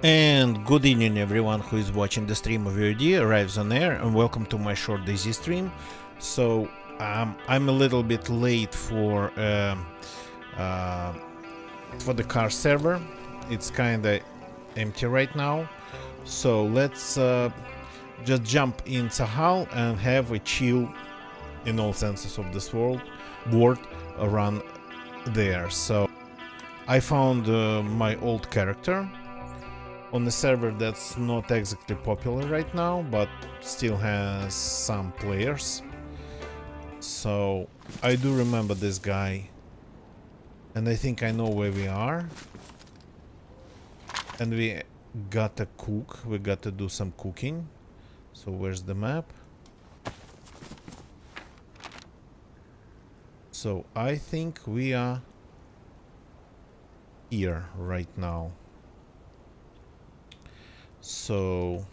And good evening everyone who is watching the stream of VOD arrives on air, and welcome to my short daisy stream. So I'm a little bit late for the car server. It's kinda empty right now, so let's just jump in Sakhal and have a chill in all senses of this board around there. So I found my old character on a server that's not exactly popular right now, but still has some players. So I do remember this guy, and I think I know where we are. And we gotta cook, we gotta do some cooking. So where's the map? So I think we are here right now. So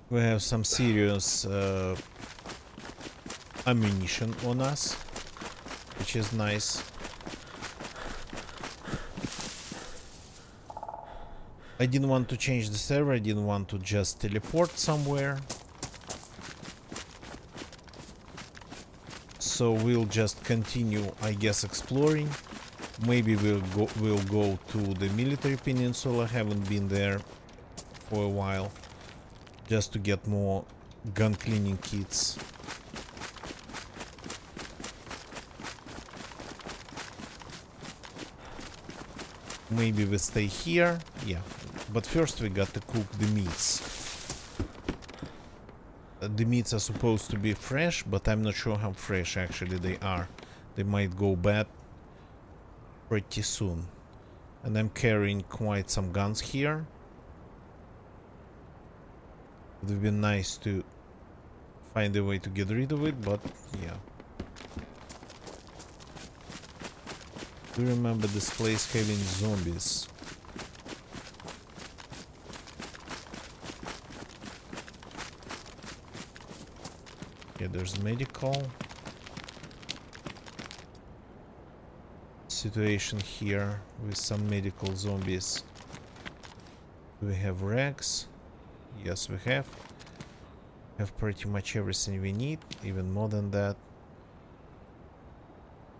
we have some serious ammunition on us, which is nice. I didn't want to change the server, I didn't want to just teleport somewhere. So we'll just continue, I guess, exploring. Maybe we'll go to the military peninsula. Haven't been there for a while, just to get more gun cleaning kits. Maybe we stay here, yeah. But first we got to cook the meats. The meats are supposed to be fresh, but I'm not sure how fresh actually they are. They might go bad pretty soon. And I'm carrying quite some guns here. It would be nice to find a way to get rid of it, but yeah. Do you remember this place having zombies? Yeah, there's medical situation here with some medical zombies. Do we have rags? Yes, we have. Have pretty much everything we need, even more than that.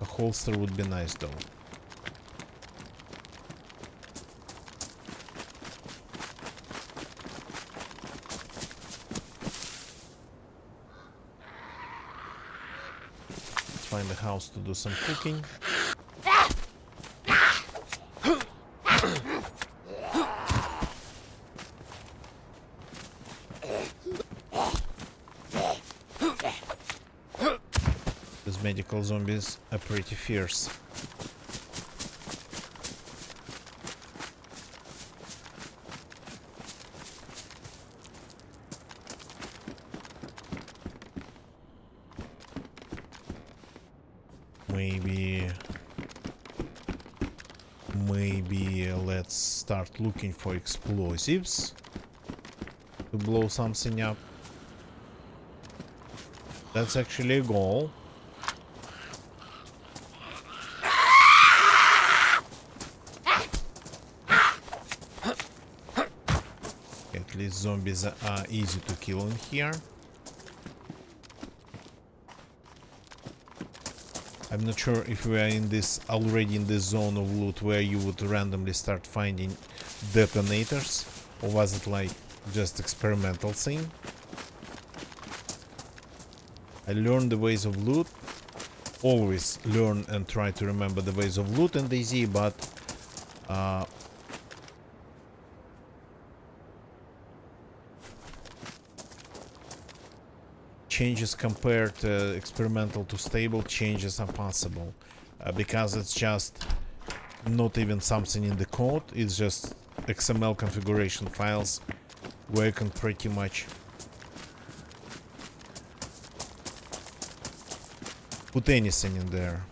A holster would be nice though. Find a house to do some cooking. These medical zombies are pretty fierce. Maybe let's start looking for explosives to blow something up. That's actually a goal. At least zombies are easy to kill in here. I'm not sure if we are already in this zone of loot where you would randomly start finding detonators, or was it like just experimental thing? I learned the ways of loot. Always learn and try to remember the ways of loot in DayZ, but changes compared experimental to stable changes are possible, because it's just not even something in the code, it's just XML configuration files where you can pretty much put anything in there.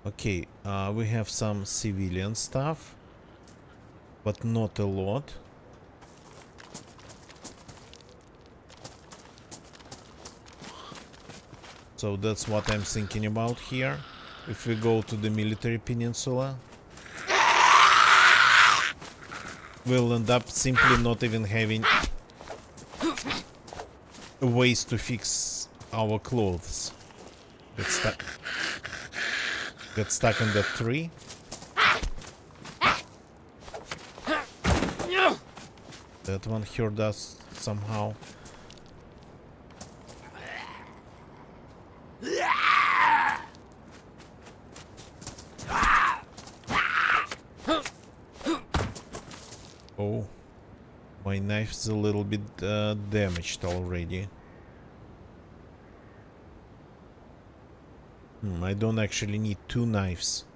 Okay, we have some civilian stuff, but not a lot. So that's what I'm thinking about here. If we go to the military peninsula, we'll end up simply not even having ways to fix our clothes. Get stuck in that tree. That one heard us somehow. Oh, my knife's a little bit damaged already. I don't actually need two knives.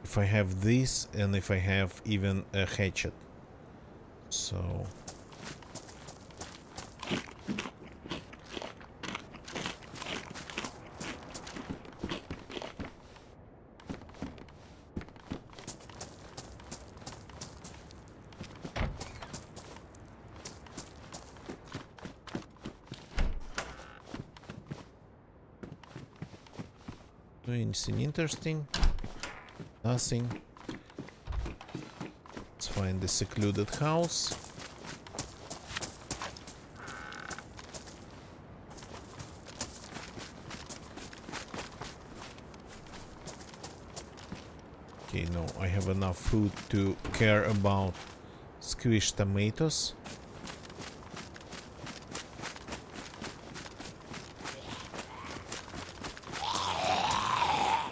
If I have this and if I have even a hatchet. So... anything interesting? Nothing. Let's find the secluded house. Okay, no, I have enough food to care about squished tomatoes.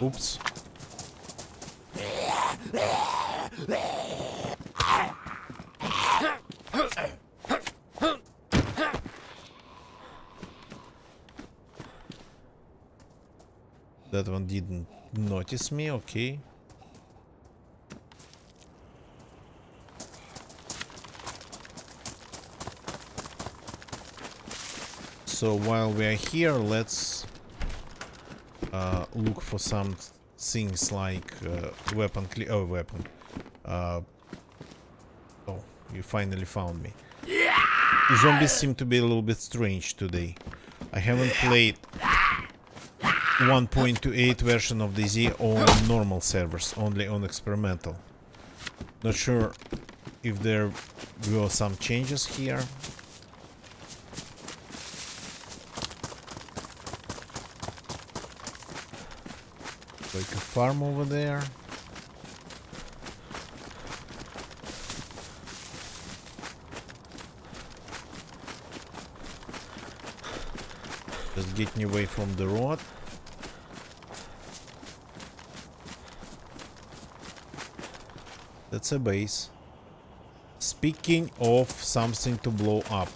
Oops. That one didn't notice me, okay. So while we are here, let's look for some things like weapon. Oh, you finally found me. The zombies seem to be a little bit strange today. I haven't played 1.28 version of DayZ on normal servers, only on experimental. Not sure if there were some changes here. Like a farm over there. Just getting away from the road. That's a base. Speaking of something to blow up.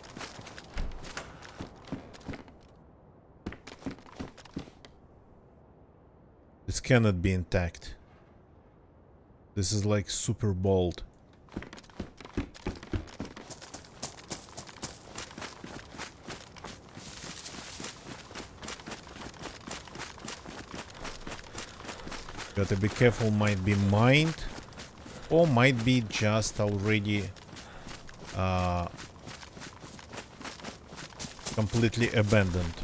This cannot be intact. This is like super bold. Gotta be careful, might be mined or might be just already completely abandoned.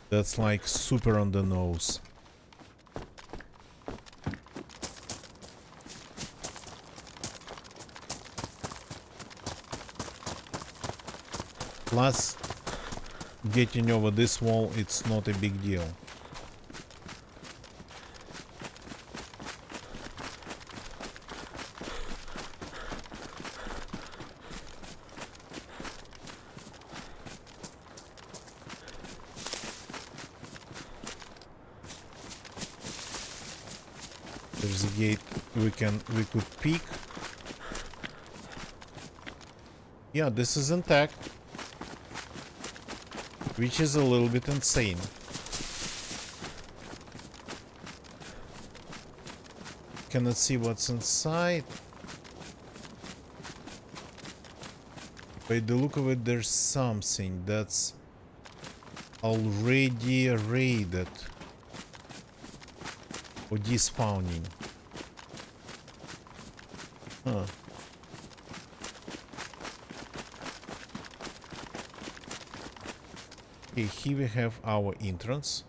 That's like super on the nose. Plus, getting over this wall, it's not a big deal. There's a gate we could peek. Yeah, this is intact, which is a little bit insane. Cannot see what's inside. By the look of it, there's something that's already raided or despawning. Huh. Okay, here we have our entrance.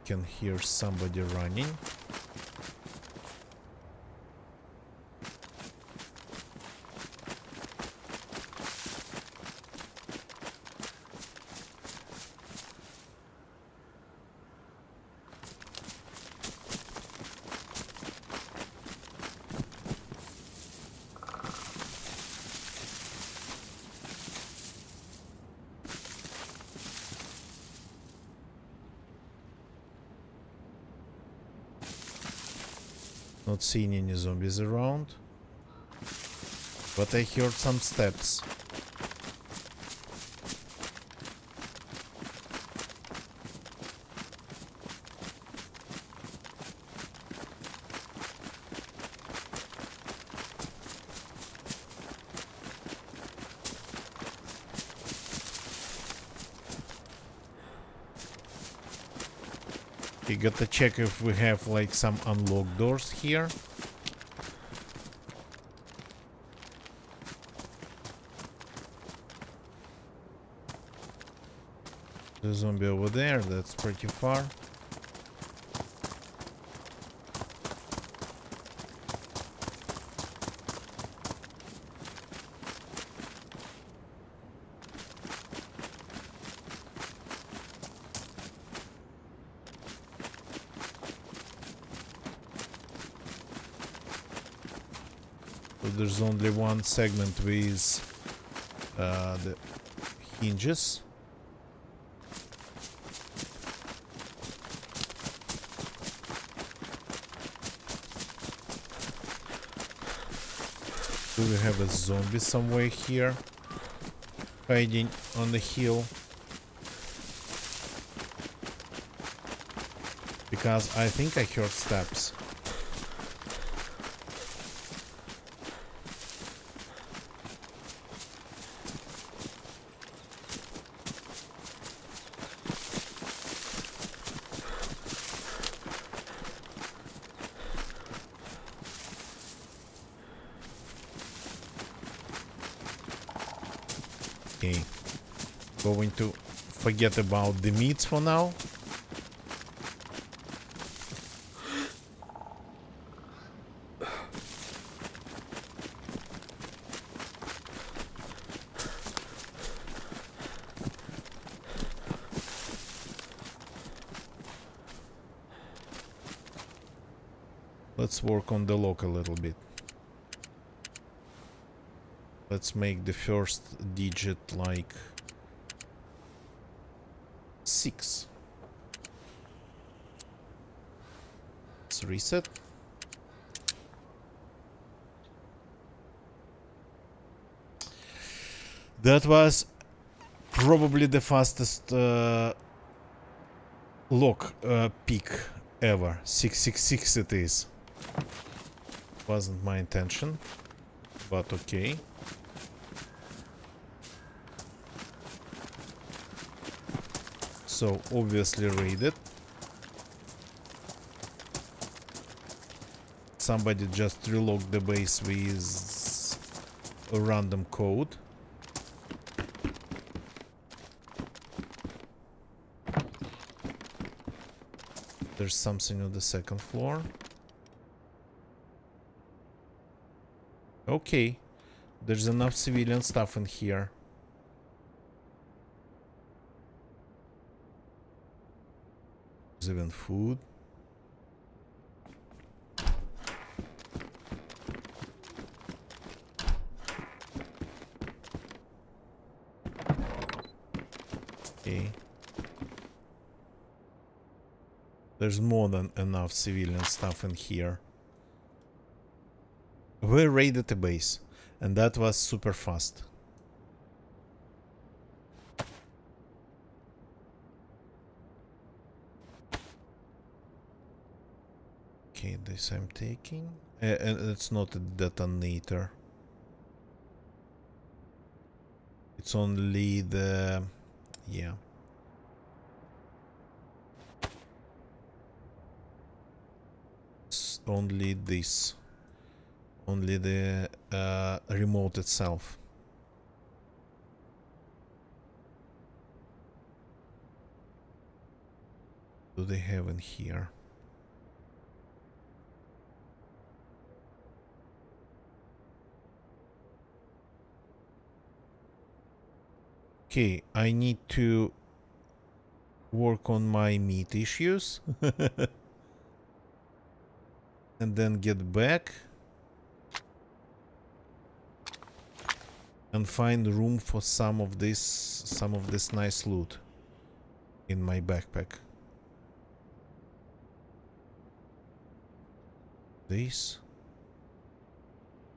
Can hear somebody running. Not seeing any zombies around, but I heard some steps. You gotta check if we have like some unlocked doors here. The zombie over there, that's pretty far. So there's only one segment with the hinges. Do we have a zombie somewhere here hiding on the hill? Because I think I heard steps. Okay, going to forget about the meats for now. Let's work on the lock a little bit. Let's make the first digit like 6. Let's reset. That was probably the fastest lock peak ever. 666 it is. Wasn't my intention, but okay. So obviously raided. Somebody just relocked the base with a random code. There's something on the second floor. Okay, there's enough civilian stuff in here. There's even food. Okay. There's more than enough civilian stuff in here. We raided the base, and that was super fast. Okay, this I'm taking. And it's not a detonator. It's only the... yeah. It's only this. Only the remote itself. Do they have in here? Okay, I need to work on my meat issues and then get back and find room for some of this nice loot in my backpack. This.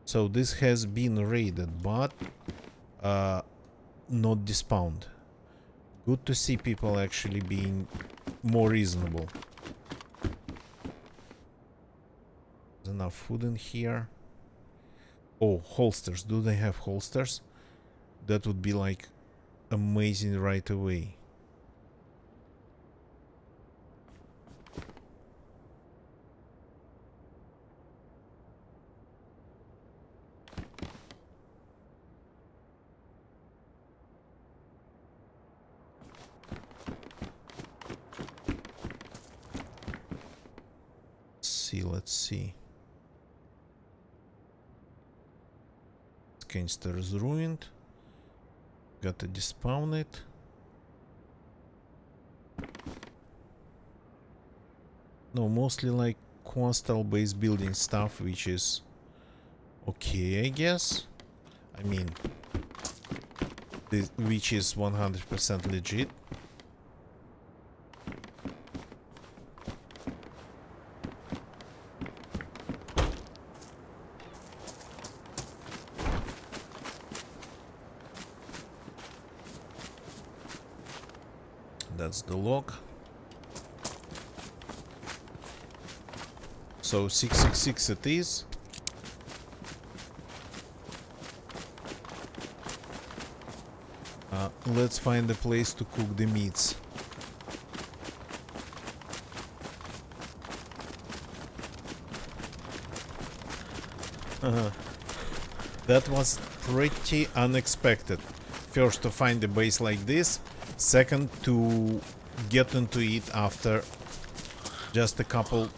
So this has been raided, but not despawned. Good to see people actually being more reasonable. There's enough food in here. Oh, holsters. Do they have holsters? That would be like amazing right away. Let's see. Canister is ruined. Gotta despawn it. No, mostly like coastal base building stuff, which is okay, I guess. I mean, which is 100% legit. That's the lock. So 666 it is. Let's find a place to cook the meats. That was pretty unexpected. First to find a base like this, second to get into it after just a couple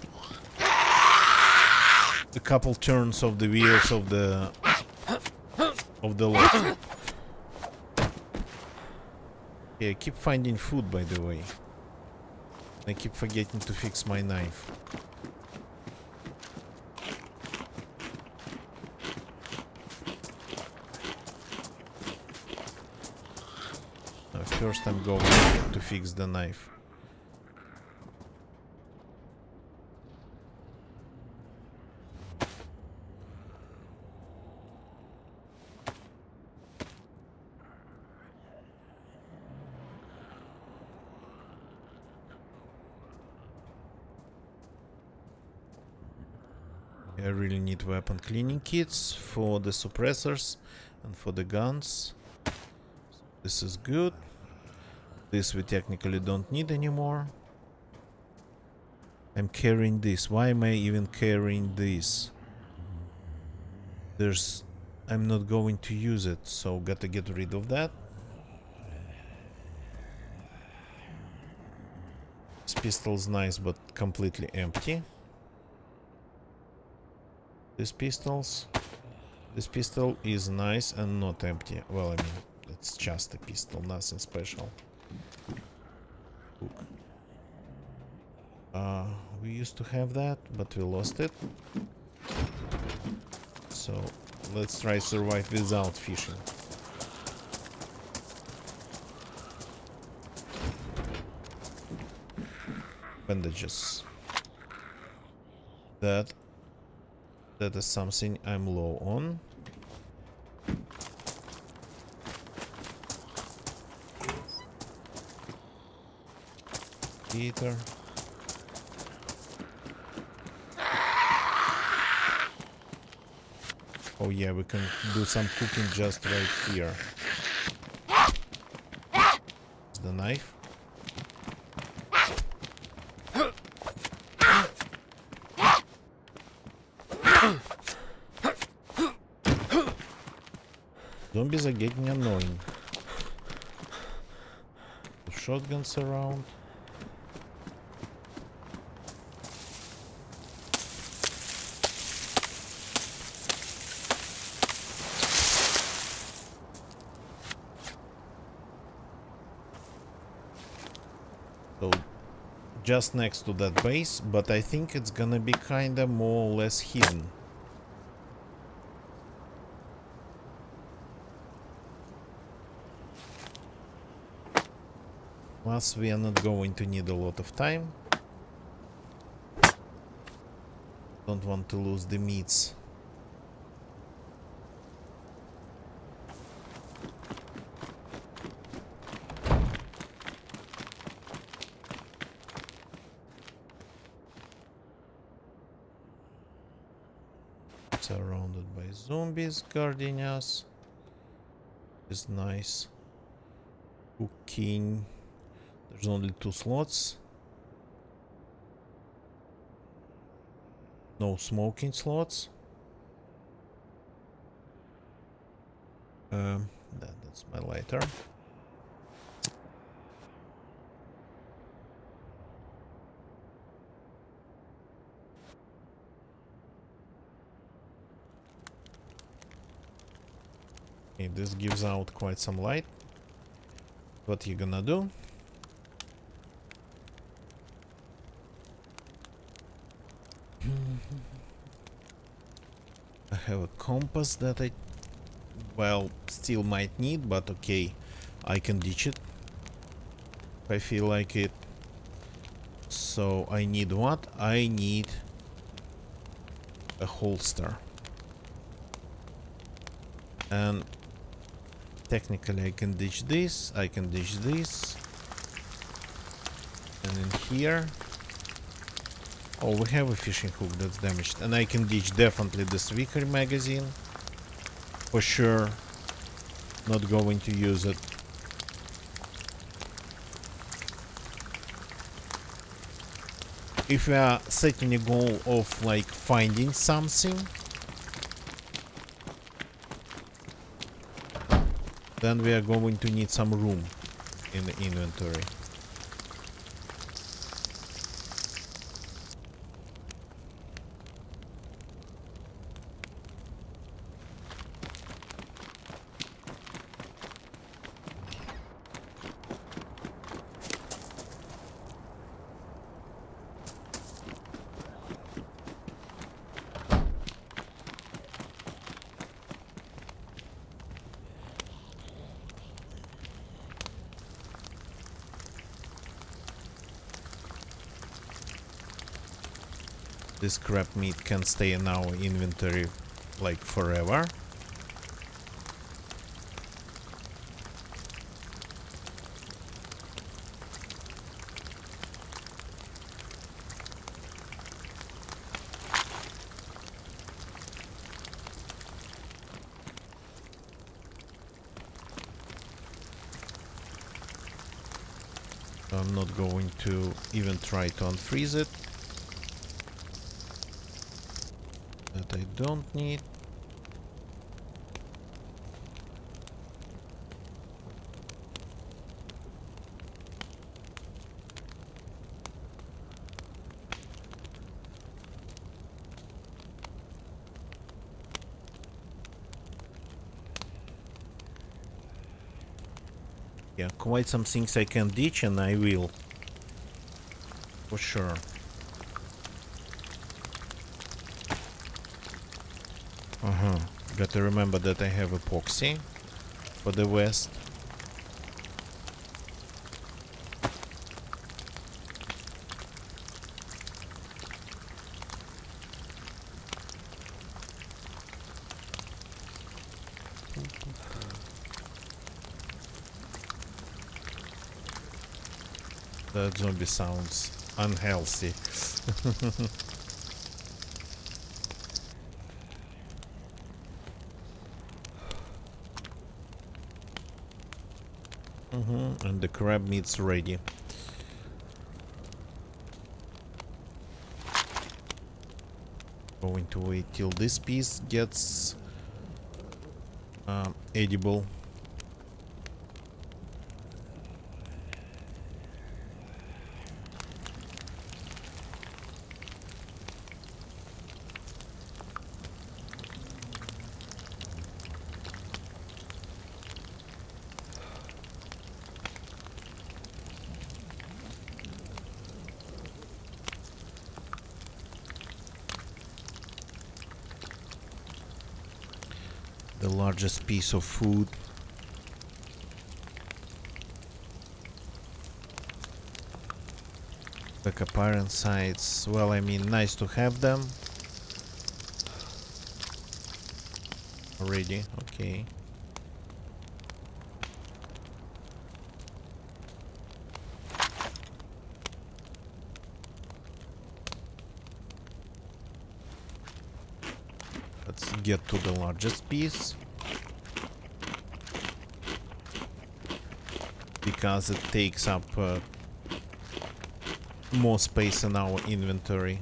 turns of the wheels of the lock. Yeah, I keep finding food, by the way. I keep forgetting to fix my knife. First I'm going to fix the knife. I really need weapon cleaning kits for the suppressors and for the guns. This is good. This we technically don't need anymore. I'm carrying this. Why am I even carrying this? I'm not going to use it, so gotta get rid of that. This pistol's nice, but completely empty. This pistol is nice and not empty. Well, I mean, it's just a pistol, nothing special. We used to have that, but we lost it. So let's try survive without fishing. Bandages. That is something I'm low on. Heater. Oh yeah, we can do some cooking just right here. The knife. Zombies are getting annoying. Shotguns around. So just next to that base, but I think it's gonna be kinda more or less hidden. Plus we are not going to need a lot of time. Don't want to lose the meats. Surrounded by zombies guarding us. Is nice. Cooking. There's only 2 slots. No smoking slots. That's my lighter. Okay, this gives out quite some light. What you gonna do? I have a compass that I, well, still might need, but okay, I can ditch it if I feel like it. So I need what? I need a holster. And technically I can ditch this, I can ditch this. And in here, oh, we have a fishing hook that's damaged. And I can ditch definitely this Vickers magazine. For sure. Not going to use it. If we are setting a goal of like finding something, then we are going to need some room in the inventory. This crab meat can stay in our inventory like forever. I'm not going to even try to unfreeze it. That I don't need. Yeah, quite some things I can ditch, and I will. For sure. Gotta remember that I have epoxy for the west. That zombie sounds unhealthy. And the crab meat's ready. Going to wait till this piece gets edible. The largest piece of food. Backup iron sights. Well, I mean, nice to have them. Already, okay. Let's get to the largest piece. Because it takes up more space in our inventory.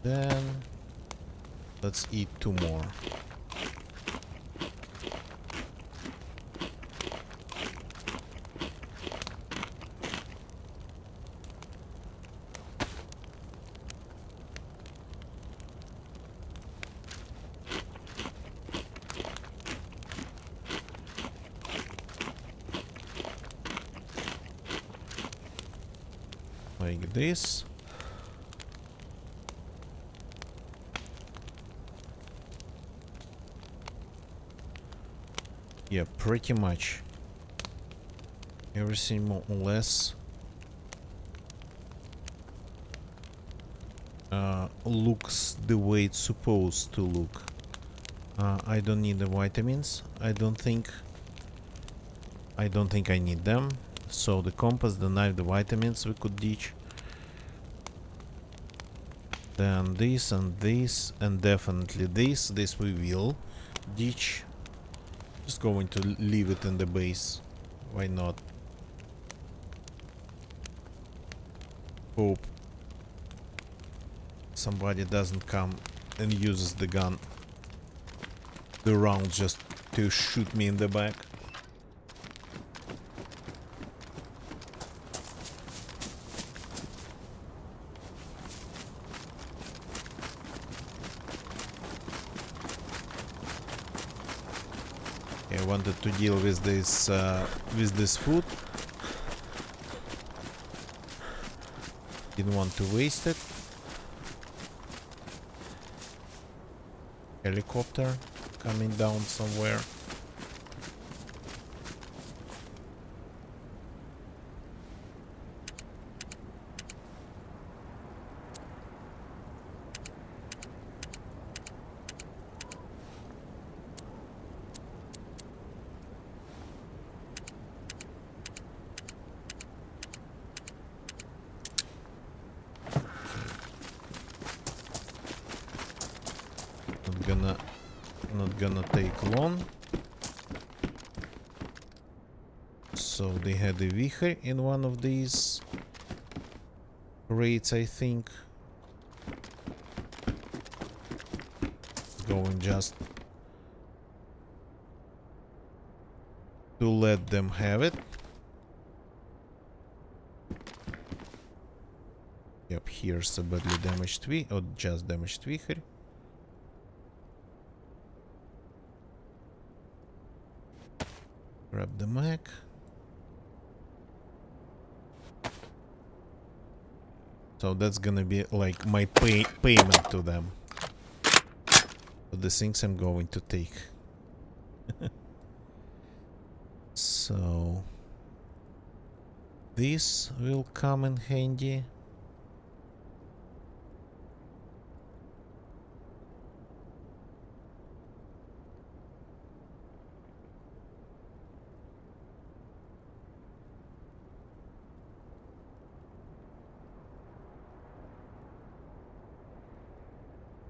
Then let's eat 2 more. Like this. Yeah, pretty much everything more or less looks the way it's supposed to look. I don't need the vitamins. I don't think I need them. So the compass, the knife, the vitamins we could ditch. Then this and this and definitely this. This we will ditch. Just going to leave it in the base. Why not? Hope somebody doesn't come and uses the gun, the round, just to shoot me in the back. I wanted to deal with this food. Didn't want to waste it. Helicopter coming down somewhere. Not gonna take long. So they had a viher in one of these raids, I think. Going just to let them have it. Yep, here's a badly damaged or just damaged viher. Grab the mag. So that's gonna be like my payment to them for the things I'm going to take. So this will come in handy.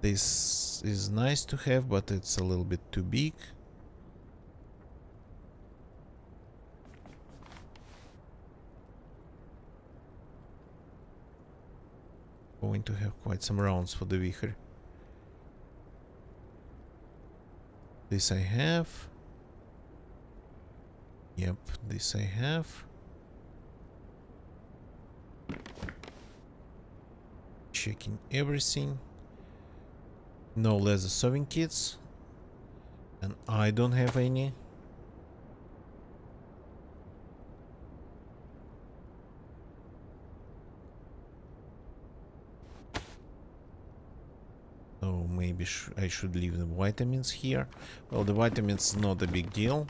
This is nice to have, but it's a little bit too big. Going to have quite some rounds for the viher. This I have. Yep, this I have. Checking everything. No leather sewing kits. And I don't have any. So maybe I should leave the vitamins here. Well, the vitamins is not a big deal.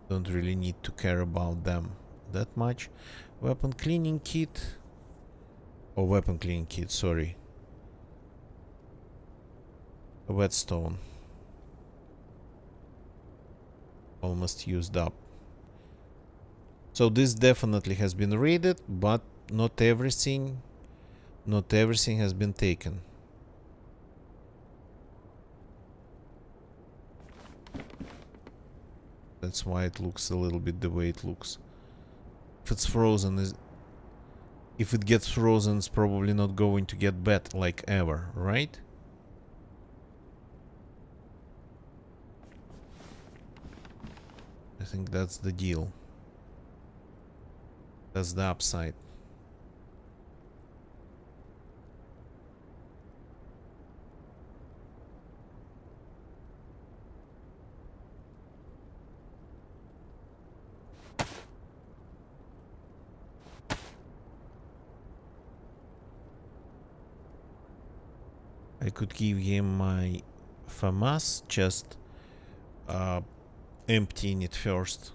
Don't really need to care about them that much. Weapon cleaning kit. Oh, weapon cleaning kit, sorry. A whetstone. Almost used up. So this definitely has been raided, but not everything has been taken. That's why it looks a little bit the way it looks. If it's frozen, if it gets frozen, it's probably not going to get bad like ever, right? I think that's the deal. That's the upside. I could give him my FAMAS, just emptying it first.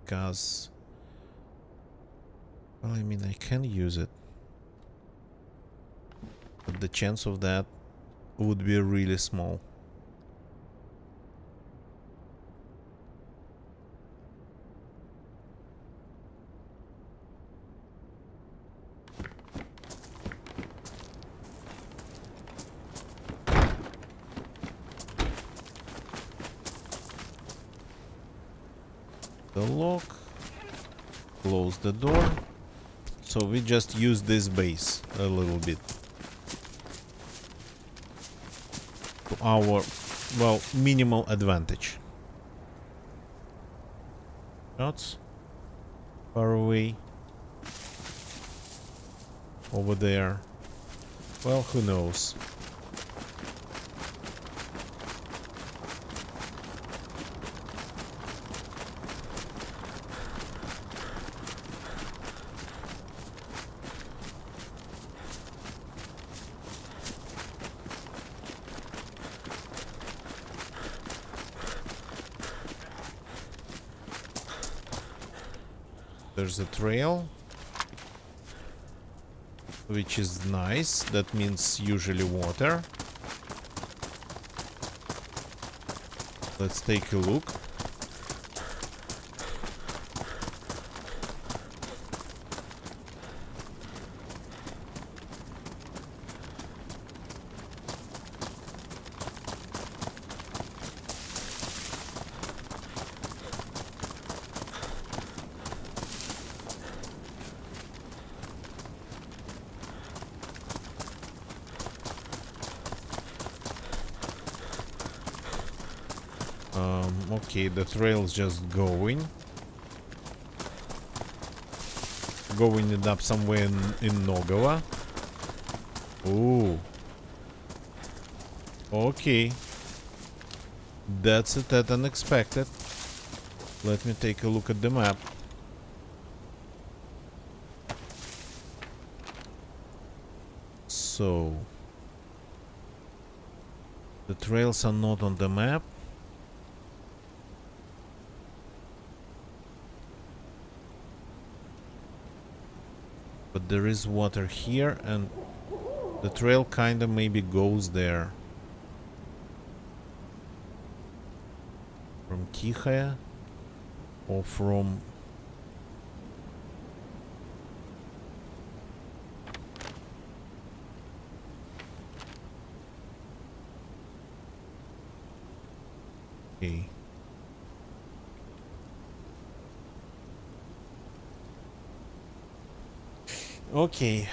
Because, well, I mean, I can use it, but the chance of that would be really small. The lock, close the door. So we just use this base a little bit to our, well, minimal advantage. Shots far away over there. Well, who knows? There's a trail, which is nice. That means usually water. Let's take a look. Okay, the trail's just going it up somewhere in Nogawa. Oh, okay, that's that unexpected. Let me take a look at the map. So the trails are not on the map. But there is water here, and the trail kinda maybe goes there. From Tihaya or from... Okay. Okay.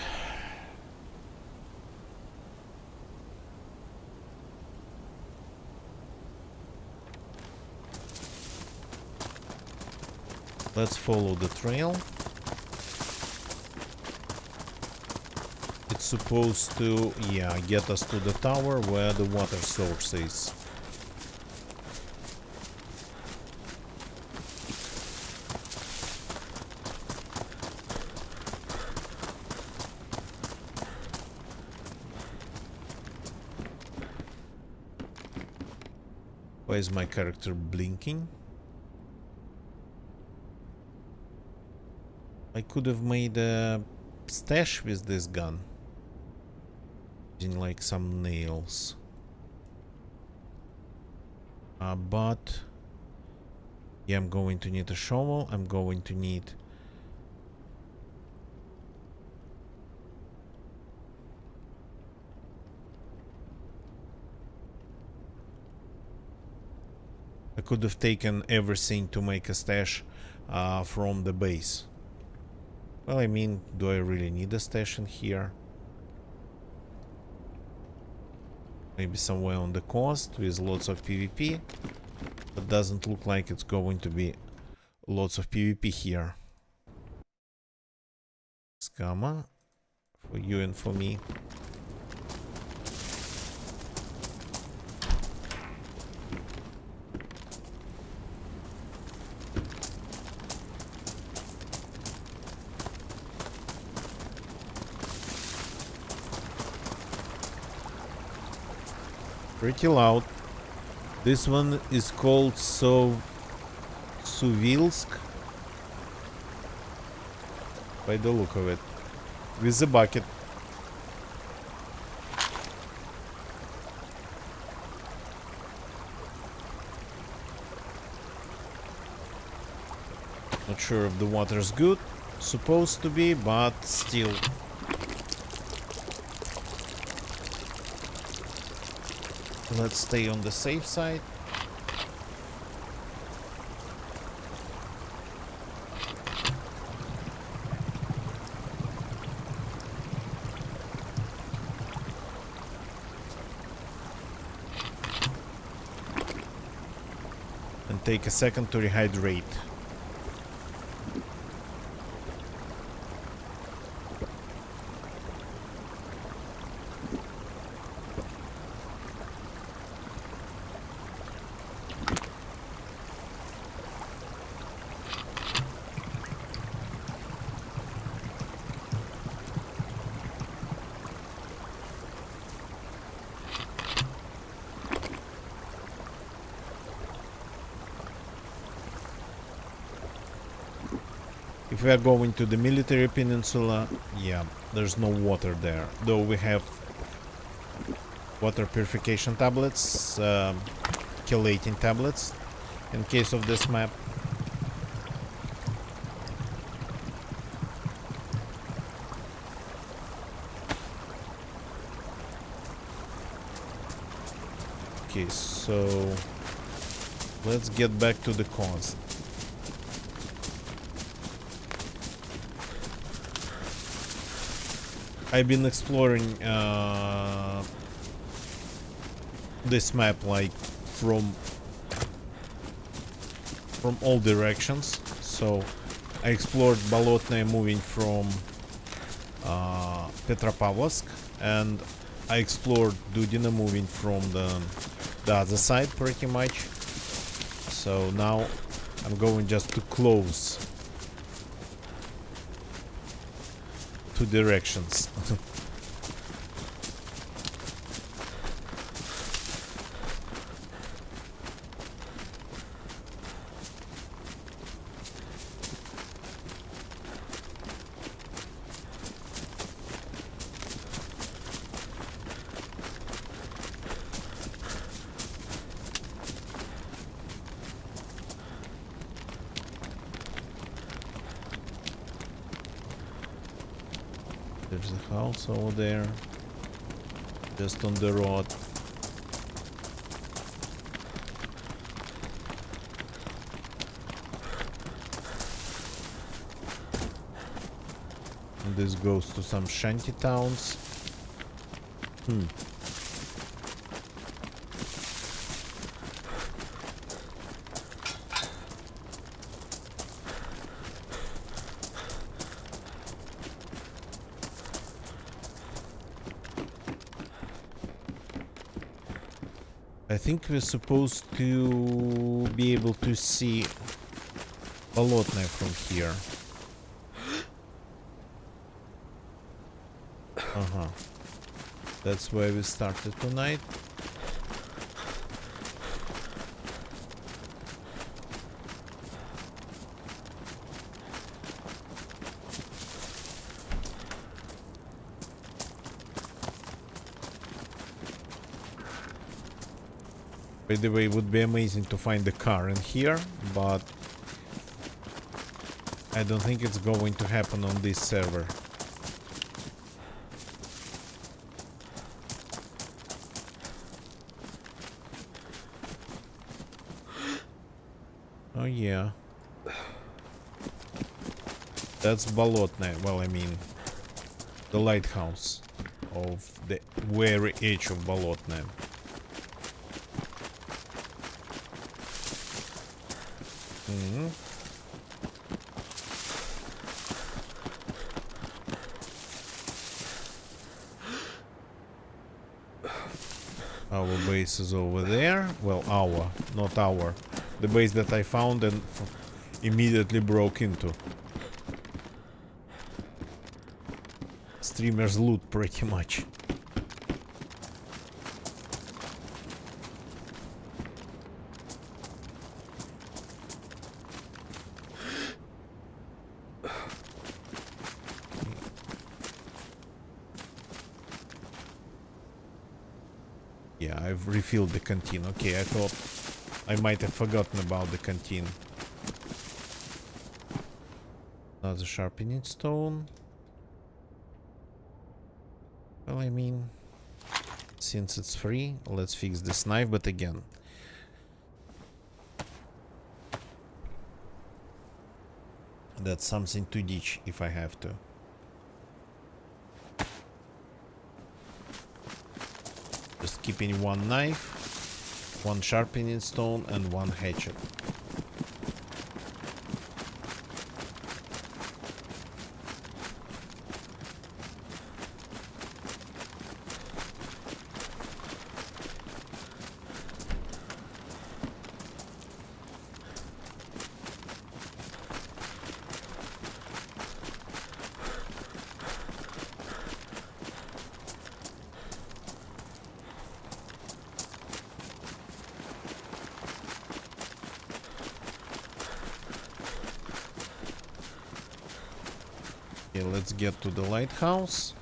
Let's follow the trail. It's supposed to, yeah, get us to the tower where the water source is. Why is my character blinking? I could have made a stash with this gun. Using like some nails. But yeah, I'm going to need a shovel. I'm going to need I could have taken everything to make a stash from the base. Well, I mean, do I really need a stash in here? Maybe somewhere on the coast with lots of PvP. But doesn't look like it's going to be lots of PvP here. Scammer. For you and for me. Pretty loud. This one is called Suvilsk. By the look of it. With the bucket. Not sure if the water's good. Supposed to be, but still. Let's stay on the safe side. And take a second to rehydrate. If we are going to the military peninsula, yeah, there's no water there. Though we have water purification tablets, chelating tablets, in case of this map. Okay, so let's get back to the coast. I've been exploring this map like from all directions. So I explored Bolotnaya moving from Petropavlovsk, and I explored Dudina moving from the other side pretty much. So now I'm going just to close two directions. There's a house over there, just on the road. This goes to some shanty towns. I think we're supposed to be able to see Bolotnaya from here. That's where we started tonight. By the way, it would be amazing to find the car in here, but I don't think it's going to happen on this server. Oh yeah. That's Bolotnaya. Well, I mean, the lighthouse of the very edge of Bolotnaya. Our base is over there. Well, not our. The base that I found and immediately broke into. Streamer's loot, pretty much. Yeah, I've refilled the canteen. Okay, I thought I might have forgotten about the canteen. Another sharpening stone. Well, I mean, since it's free, let's fix this knife, but again, that's something to ditch if I have to. Just keeping one knife, one sharpening stone, and one hatchet. Okay, let's get to the lighthouse.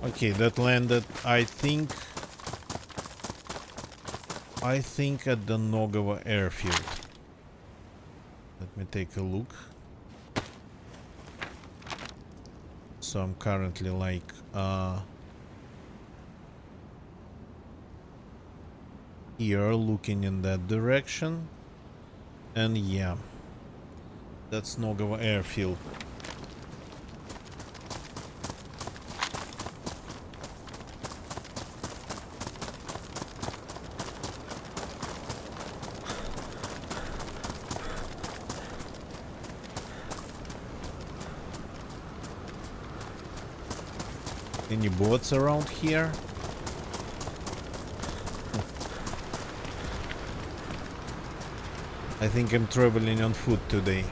Okay, that landed, I think at the Nogovo airfield. Let me take a look. So I'm currently like here looking in that direction, and yeah, that's Nogovo airfield. Any boats around here? I think I'm traveling on foot today.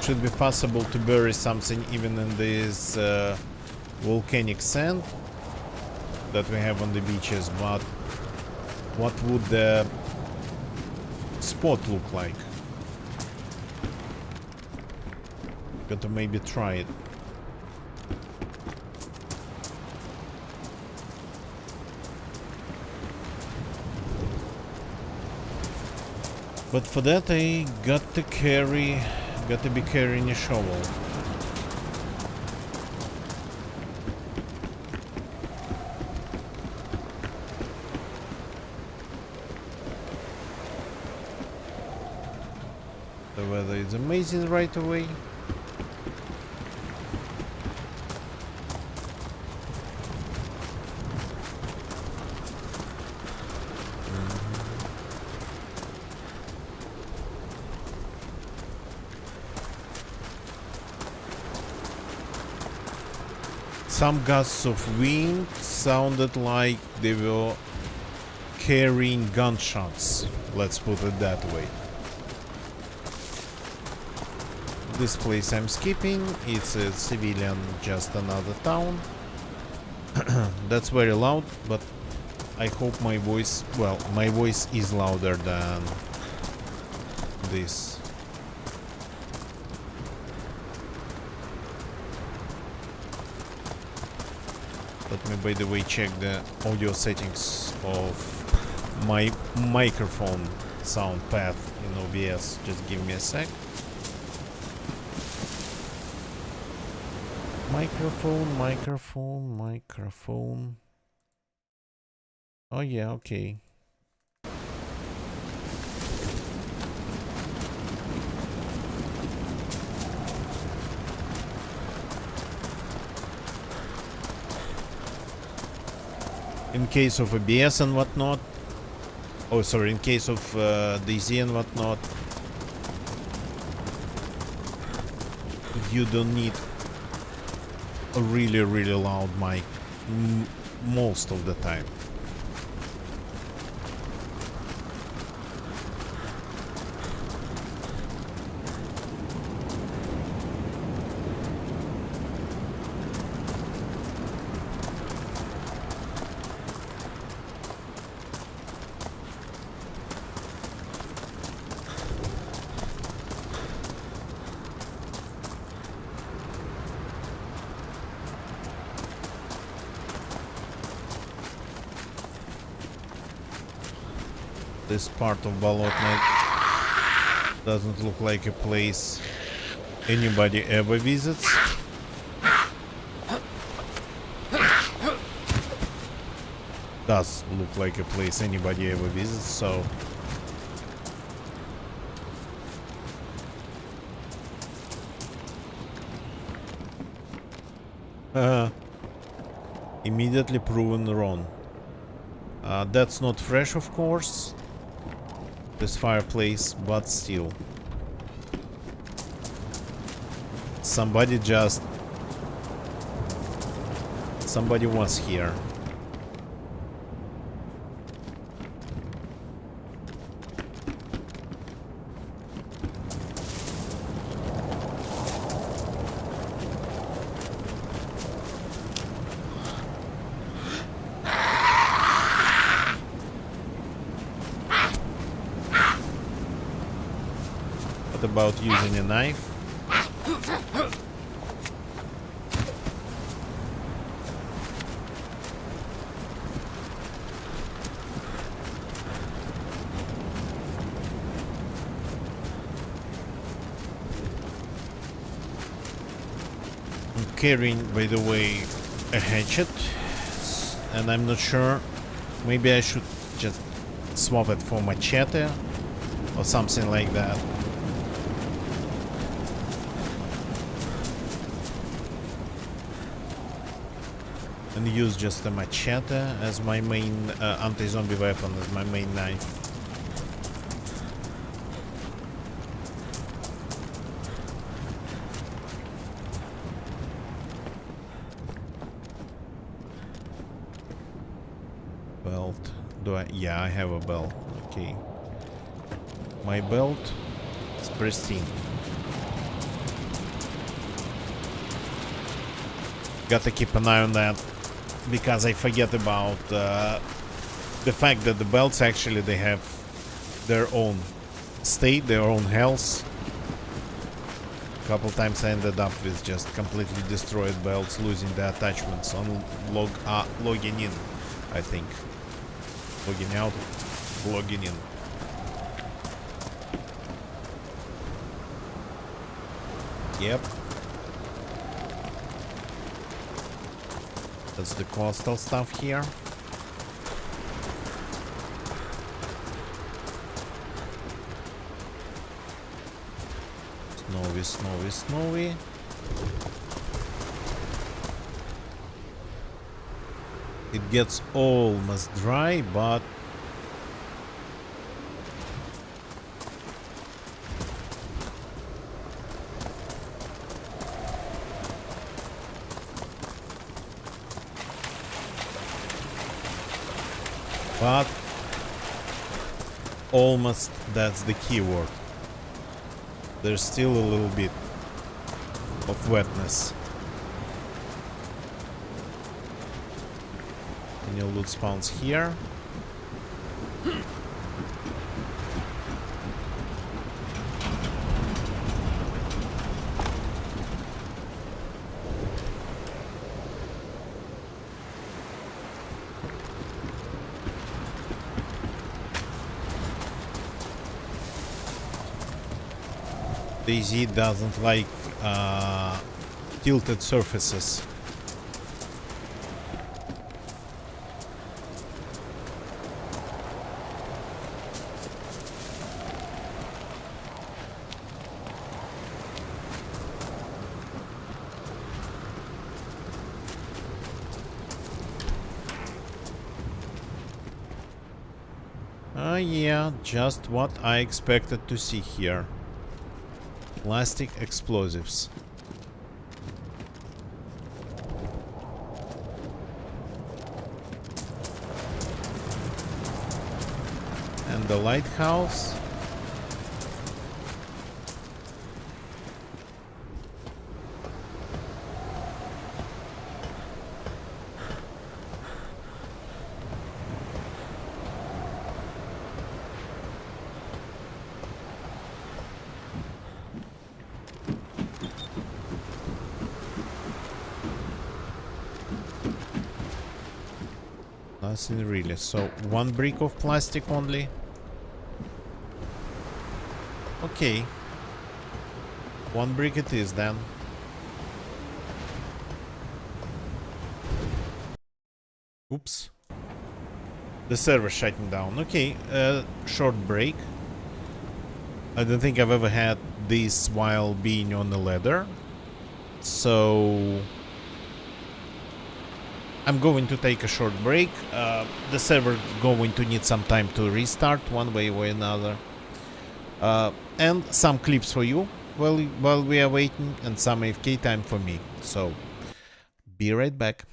Should be possible to bury something even in this volcanic sand that we have on the beaches, but what would the spot look like. Got to maybe try it. But for that I got to be carrying a shovel. The weather is amazing right away. Some gusts of wind sounded like they were carrying gunshots, let's put it that way. This place I'm skipping, it's a civilian, just another town. That's very loud, but I hope my voice, well, my voice is louder than this. Let me, by the way, check the audio settings of my microphone sound path in OBS. Just give me a sec. Microphone. Oh yeah, okay. In case of OBS and whatnot, oh sorry, in case of DZ and whatnot, you don't need a really loud mic most of the time. This part of Bolotnet doesn't look like a place anybody ever visits. Does look like a place anybody ever visits, so immediately proven wrong. That's not fresh, of course, this fireplace, but still. Somebody was here. What about using a knife? I'm carrying, by the way, a hatchet, and I'm not sure, maybe I should just swap it for machete or something like that. And use just a machete as my main anti-zombie weapon, as my main knife. Belt. Do I? Yeah, I have a belt. Okay. My belt is pristine. Gotta keep an eye on that, because I forget about the fact that the belts actually they have their own state, their own health. A couple times I ended up with just completely destroyed belts, losing the attachments on logging in, I think. Logging out, logging in. Yep. That's the coastal stuff here. Snowy, snowy, snowy. It gets almost dry, but almost, that's the key word. There's still a little bit of wetness. And your loot spawns here. DayZ doesn't like tilted surfaces. Yeah, just what I expected to see here. Plastic explosives. And the lighthouse. Nothing really. So one brick of plastic only. Okay. One brick it is then. Oops. The server's shutting down. Okay, short break. I don't think I've ever had this while being on the ladder. So I'm going to take a short break. The server going to need some time to restart one way or another. And some clips for you while we are waiting, and some AFK time for me. So be right back.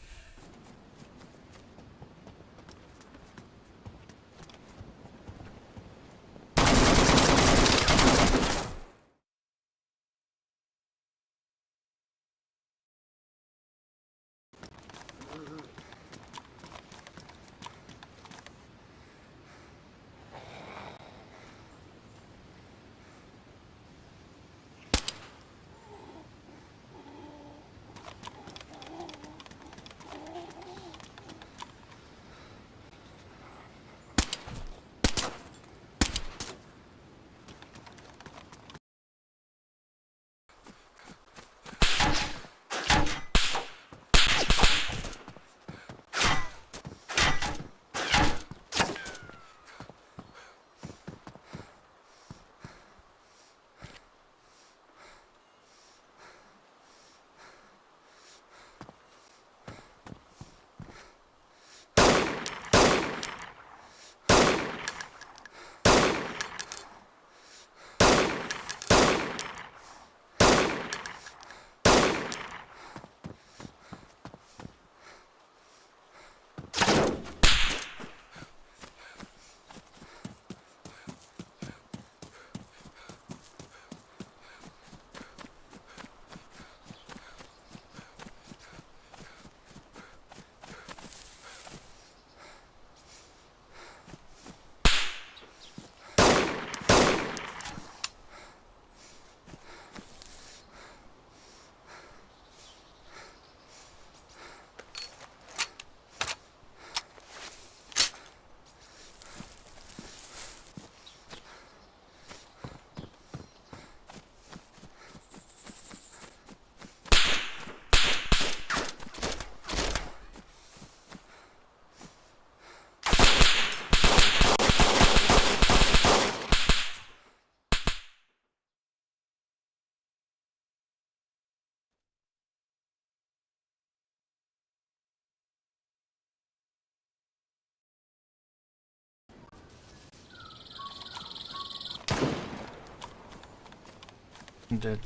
Indeed.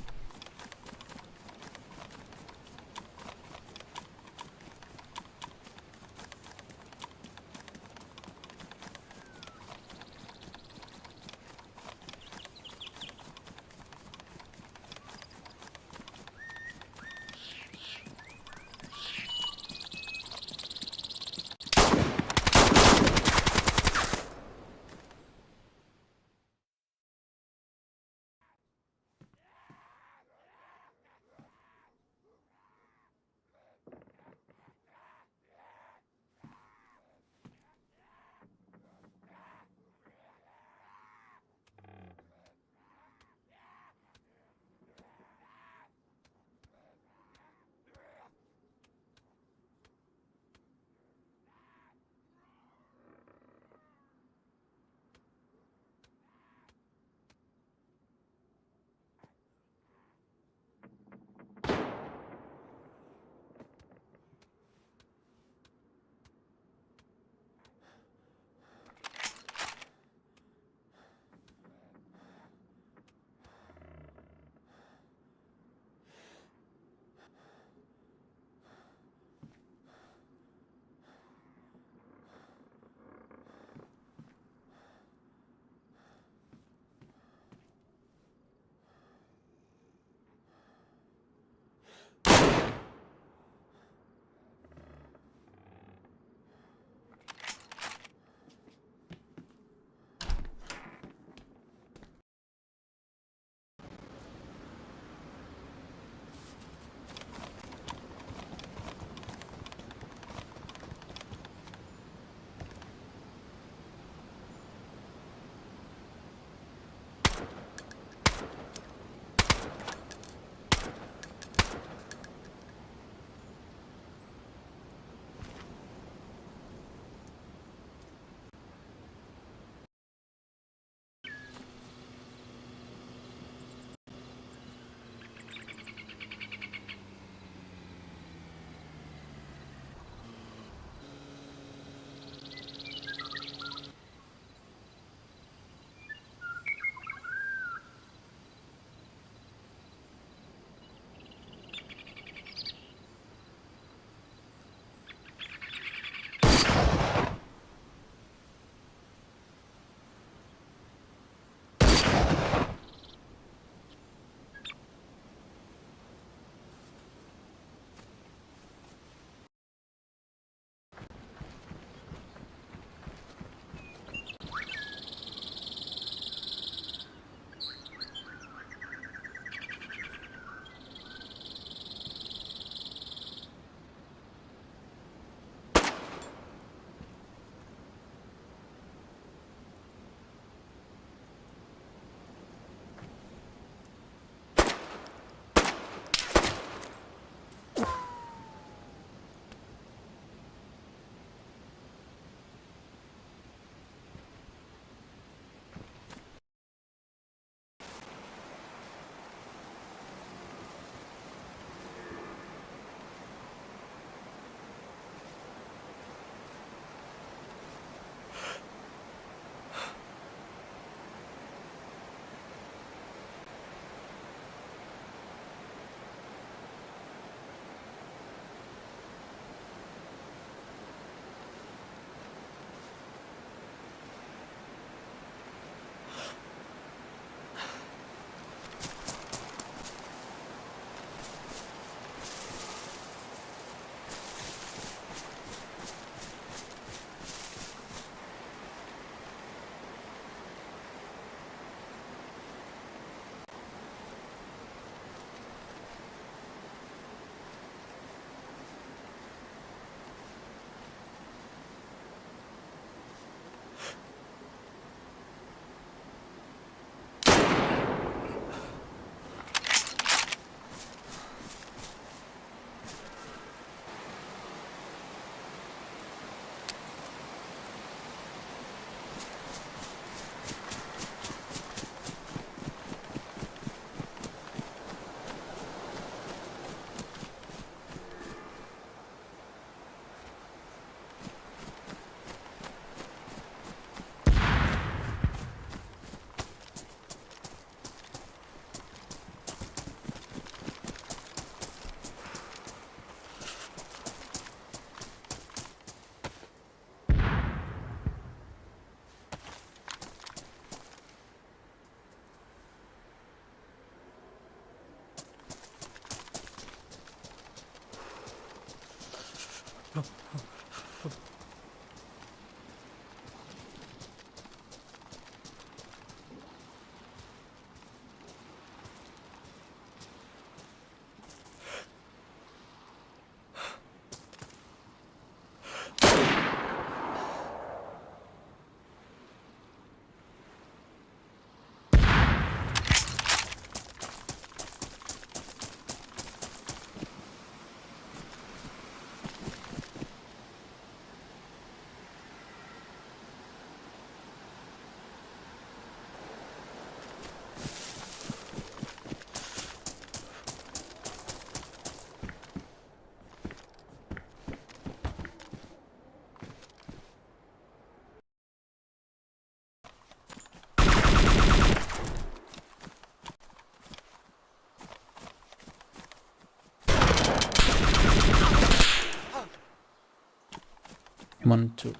1, 2.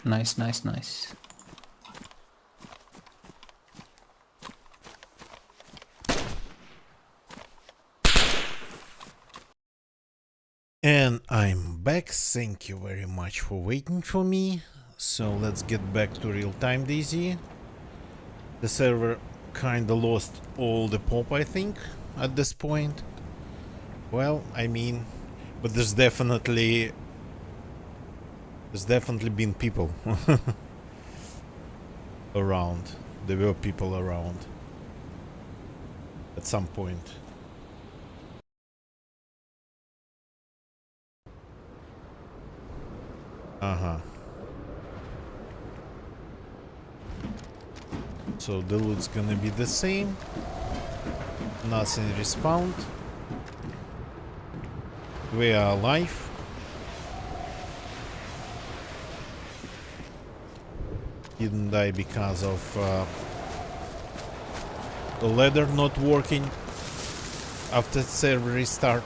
Nice, nice, nice. And I'm back. Thank you very much for waiting for me. So let's get back to real-time DayZ. The server kinda lost all the pop, I think, at this point. Well, I mean, but there's definitely been people around. There were people around at some point. So the loot's gonna be the same. Nothing respawned. We are alive. Didn't die because of the ladder not working after server restart.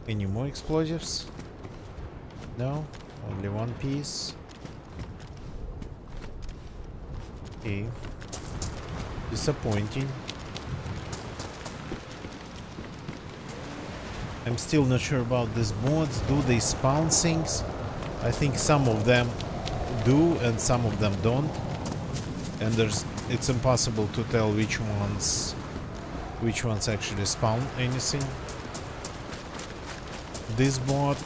Any more explosives? No, only one piece. Okay. Disappointing. I'm still not sure about these mods. Do they spawn things? I think some of them do and some of them don't. And it's impossible to tell which ones actually spawn anything. This mod,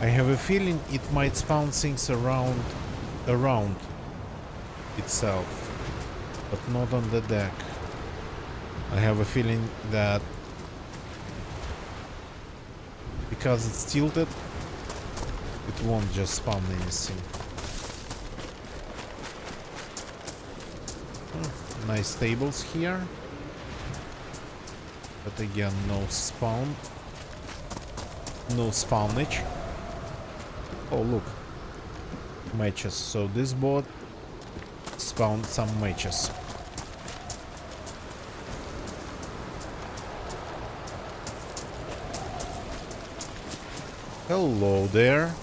I have a feeling it might spawn things around itself, but not on the deck. I have a feeling that because it's tilted, it won't just spawn anything. Nice tables here, but again, no spawn. No spawnage. Oh look, matches. So this board spawned some matches. Hello there.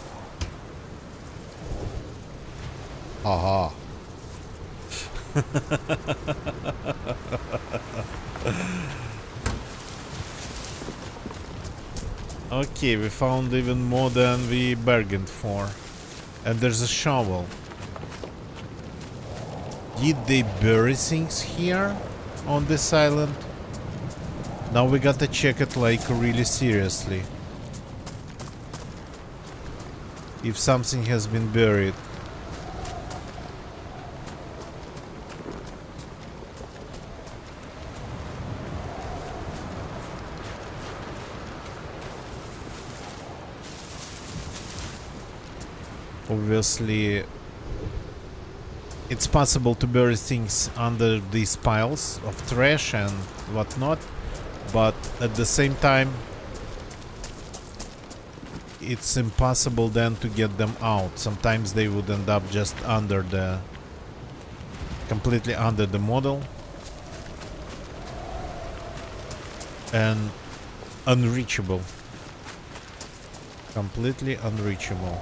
Aha. Okay, we found even more than we bargained for. And there's a shovel. Did they bury things here on this island? Now we gotta check it like really seriously. If something has been buried. Obviously, it's possible to bury things under these piles of trash and whatnot, but at the same time, it's impossible then to get them out. Sometimes they would end up just completely under the model and unreachable. Completely unreachable.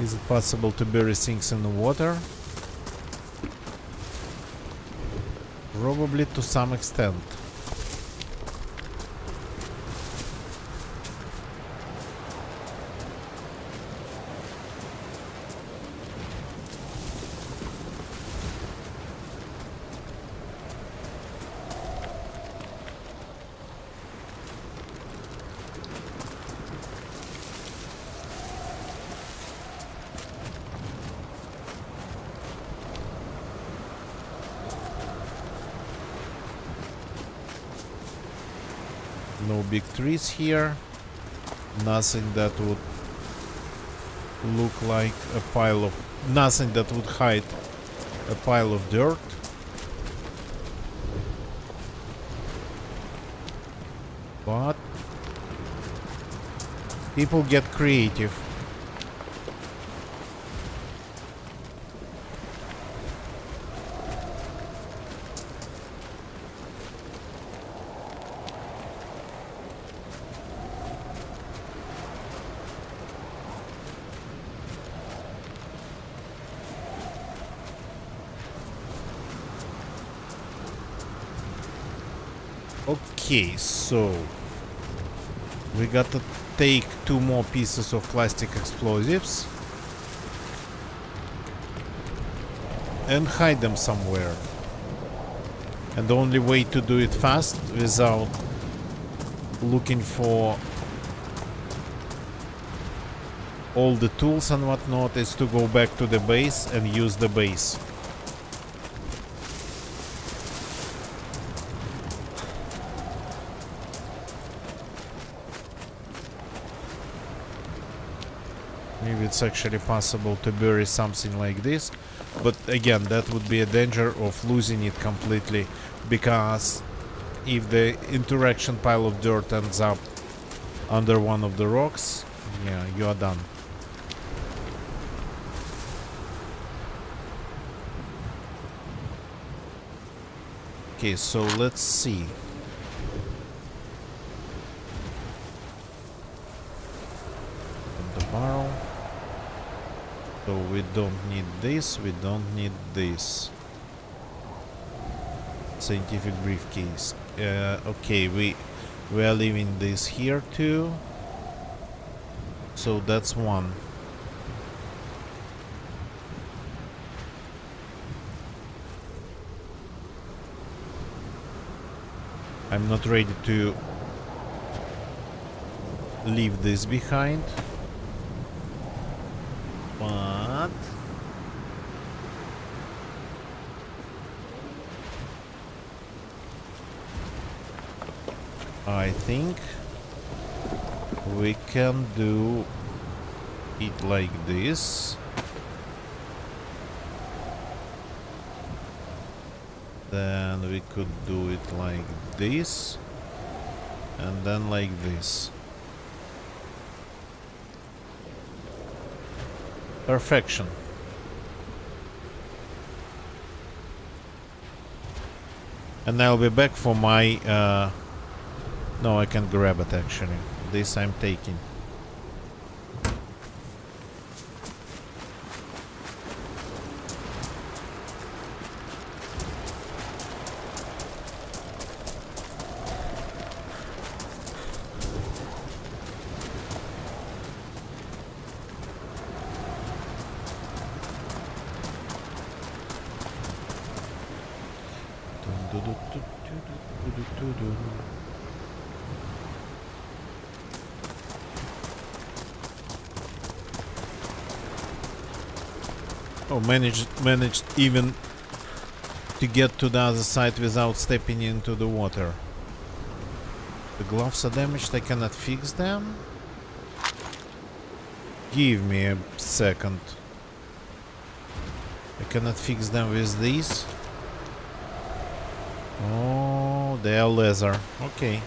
Is it possible to bury things in the water? Probably to some extent. No big trees here. Nothing that would look like a pile of... Nothing that would hide a pile of dirt. But people get creative. Okay, so we got to take 2 more pieces of plastic explosives and hide them somewhere. And the only way to do it fast without looking for all the tools and whatnot is to go back to the base and use the base. Maybe it's actually possible to bury something like this, but again, that would be a danger of losing it completely, because if the interaction pile of dirt ends up under one of the rocks, yeah, you are done. Okay, so let's see. The barrel. So we don't need this, we don't need this. Scientific briefcase. Okay, we are leaving this here too. So that's one. I'm not ready to leave this behind. But I think we can do it like this. Then we could do it like this. And then like this. Perfection. And I'll be back for my... no, I can grab it actually. This I'm taking. Oh, managed even to get to the other side without stepping into the water. The gloves are damaged, I cannot fix them. Give me a second. I cannot fix them with these. Oh, they are leather. Okay.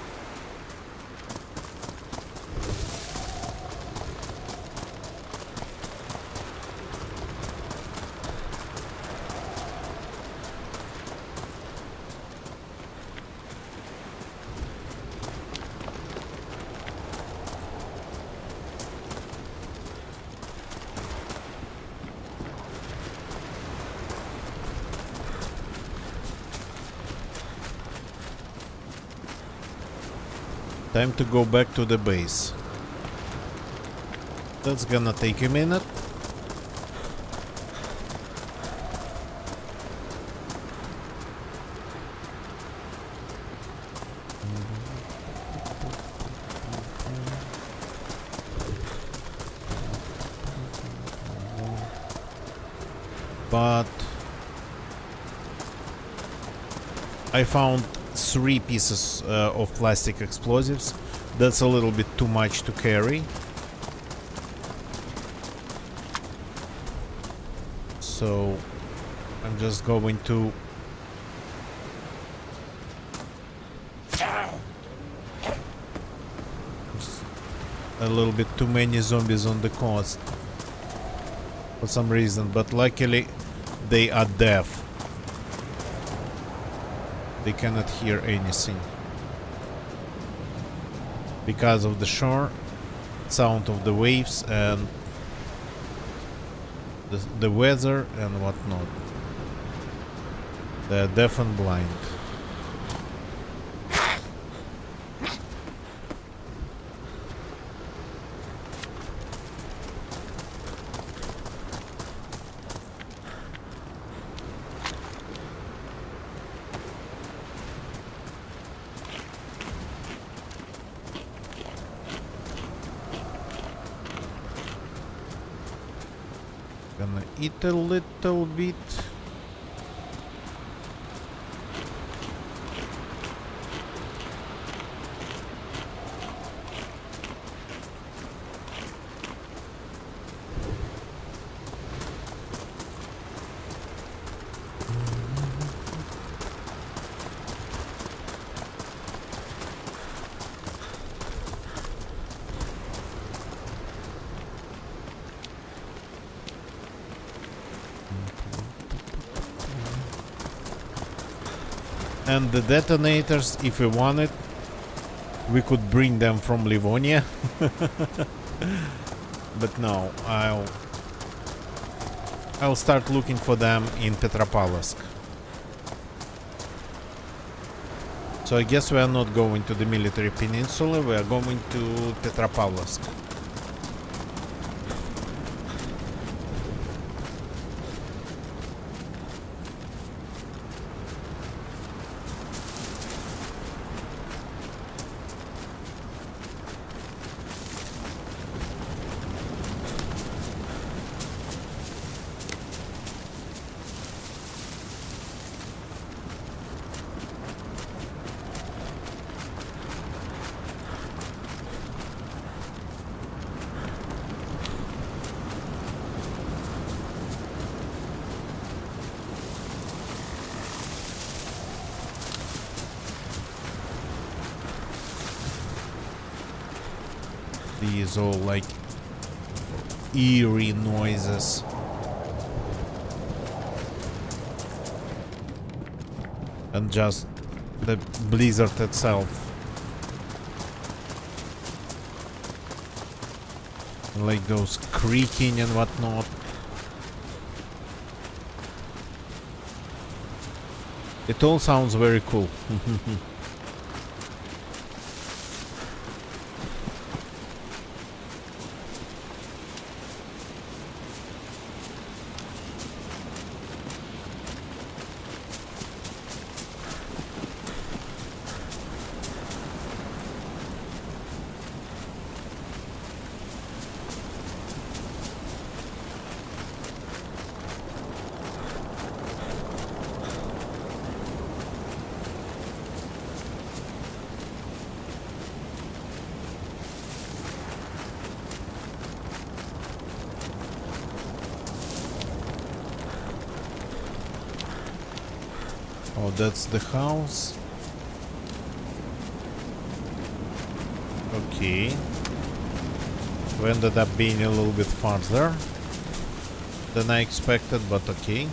Time to go back to the base. That's gonna take a minute. But I found 3 pieces of plastic explosives. That's a little bit too much to carry. So I'm just going to a little bit too many zombies on the coast for some reason, but luckily they are deaf. They cannot hear anything because of the shore, sound of the waves, and the weather and whatnot. They're deaf and blind. Gonna eat a little bit. And the detonators, if we wanted, we could bring them from Livonia. But no, I'll start looking for them in Petropavlovsk. So I guess we are not going to the military peninsula, we are going to Petropavlovsk. These all like eerie noises. And just the blizzard itself. Like those creaking and whatnot. It all sounds very cool. Oh, that's the house. Okay. We ended up being a little bit farther than I expected, but okay.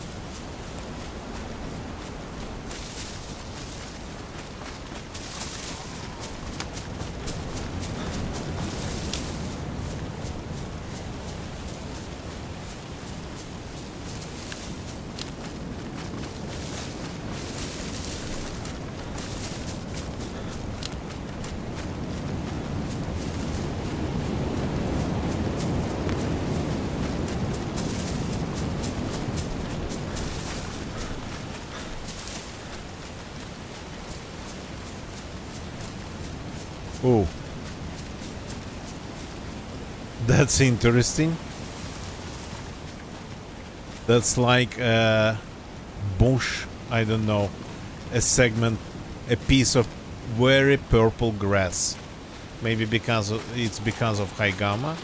Oh. That's interesting. That's like a bush, I don't know, a segment, a piece of very purple grass. Maybe because it's because of high gamma,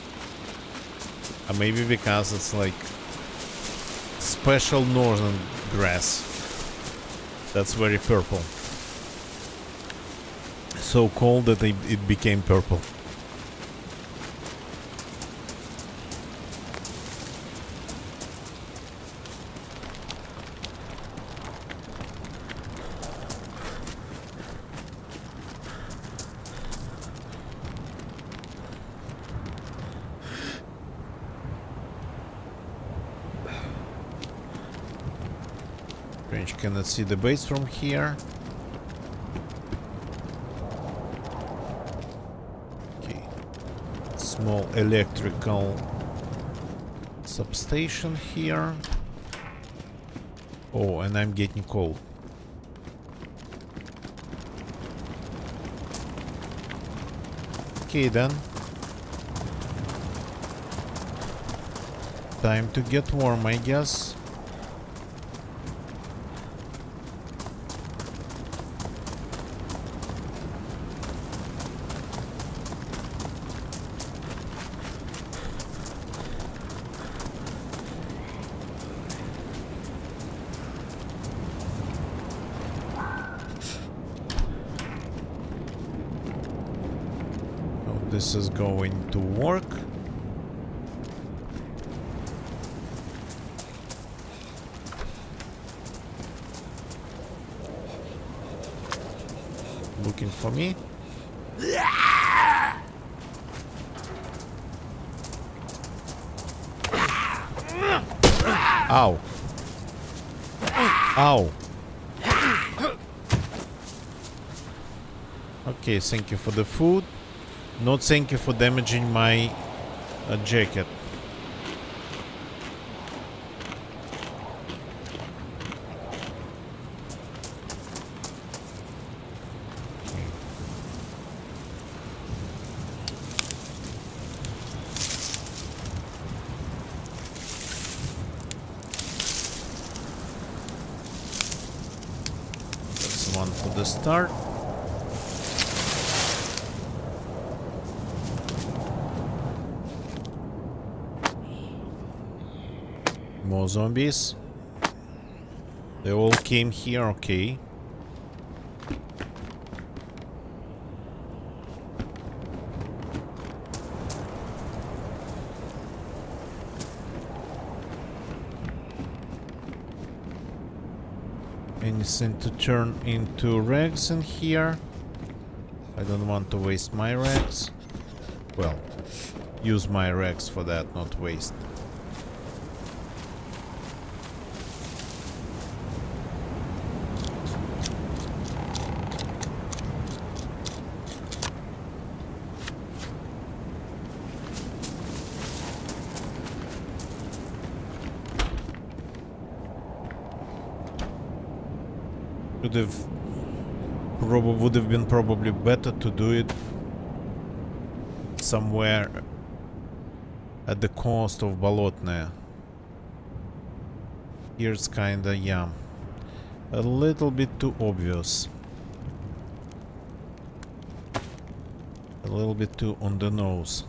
or maybe because it's like special northern grass that's very purple. So cold that it became purple. Strange, cannot see the base from here. Okay. Small electrical substation here. Oh, and I'm getting cold. Okay then. Time to get warm, I guess. This is going to work. Looking for me. Ow. Ow. Okay, thank you for the food. No, thank you for damaging my jacket. That's one for the start. More zombies. They all came here, okay. Anything to turn into rags in here? I don't want to waste my rags. Well, use my rags for that, not waste. Would have been probably better to do it somewhere at the coast of Bolotnaya. Here's kinda, yeah, a little bit too obvious. A little bit too on the nose.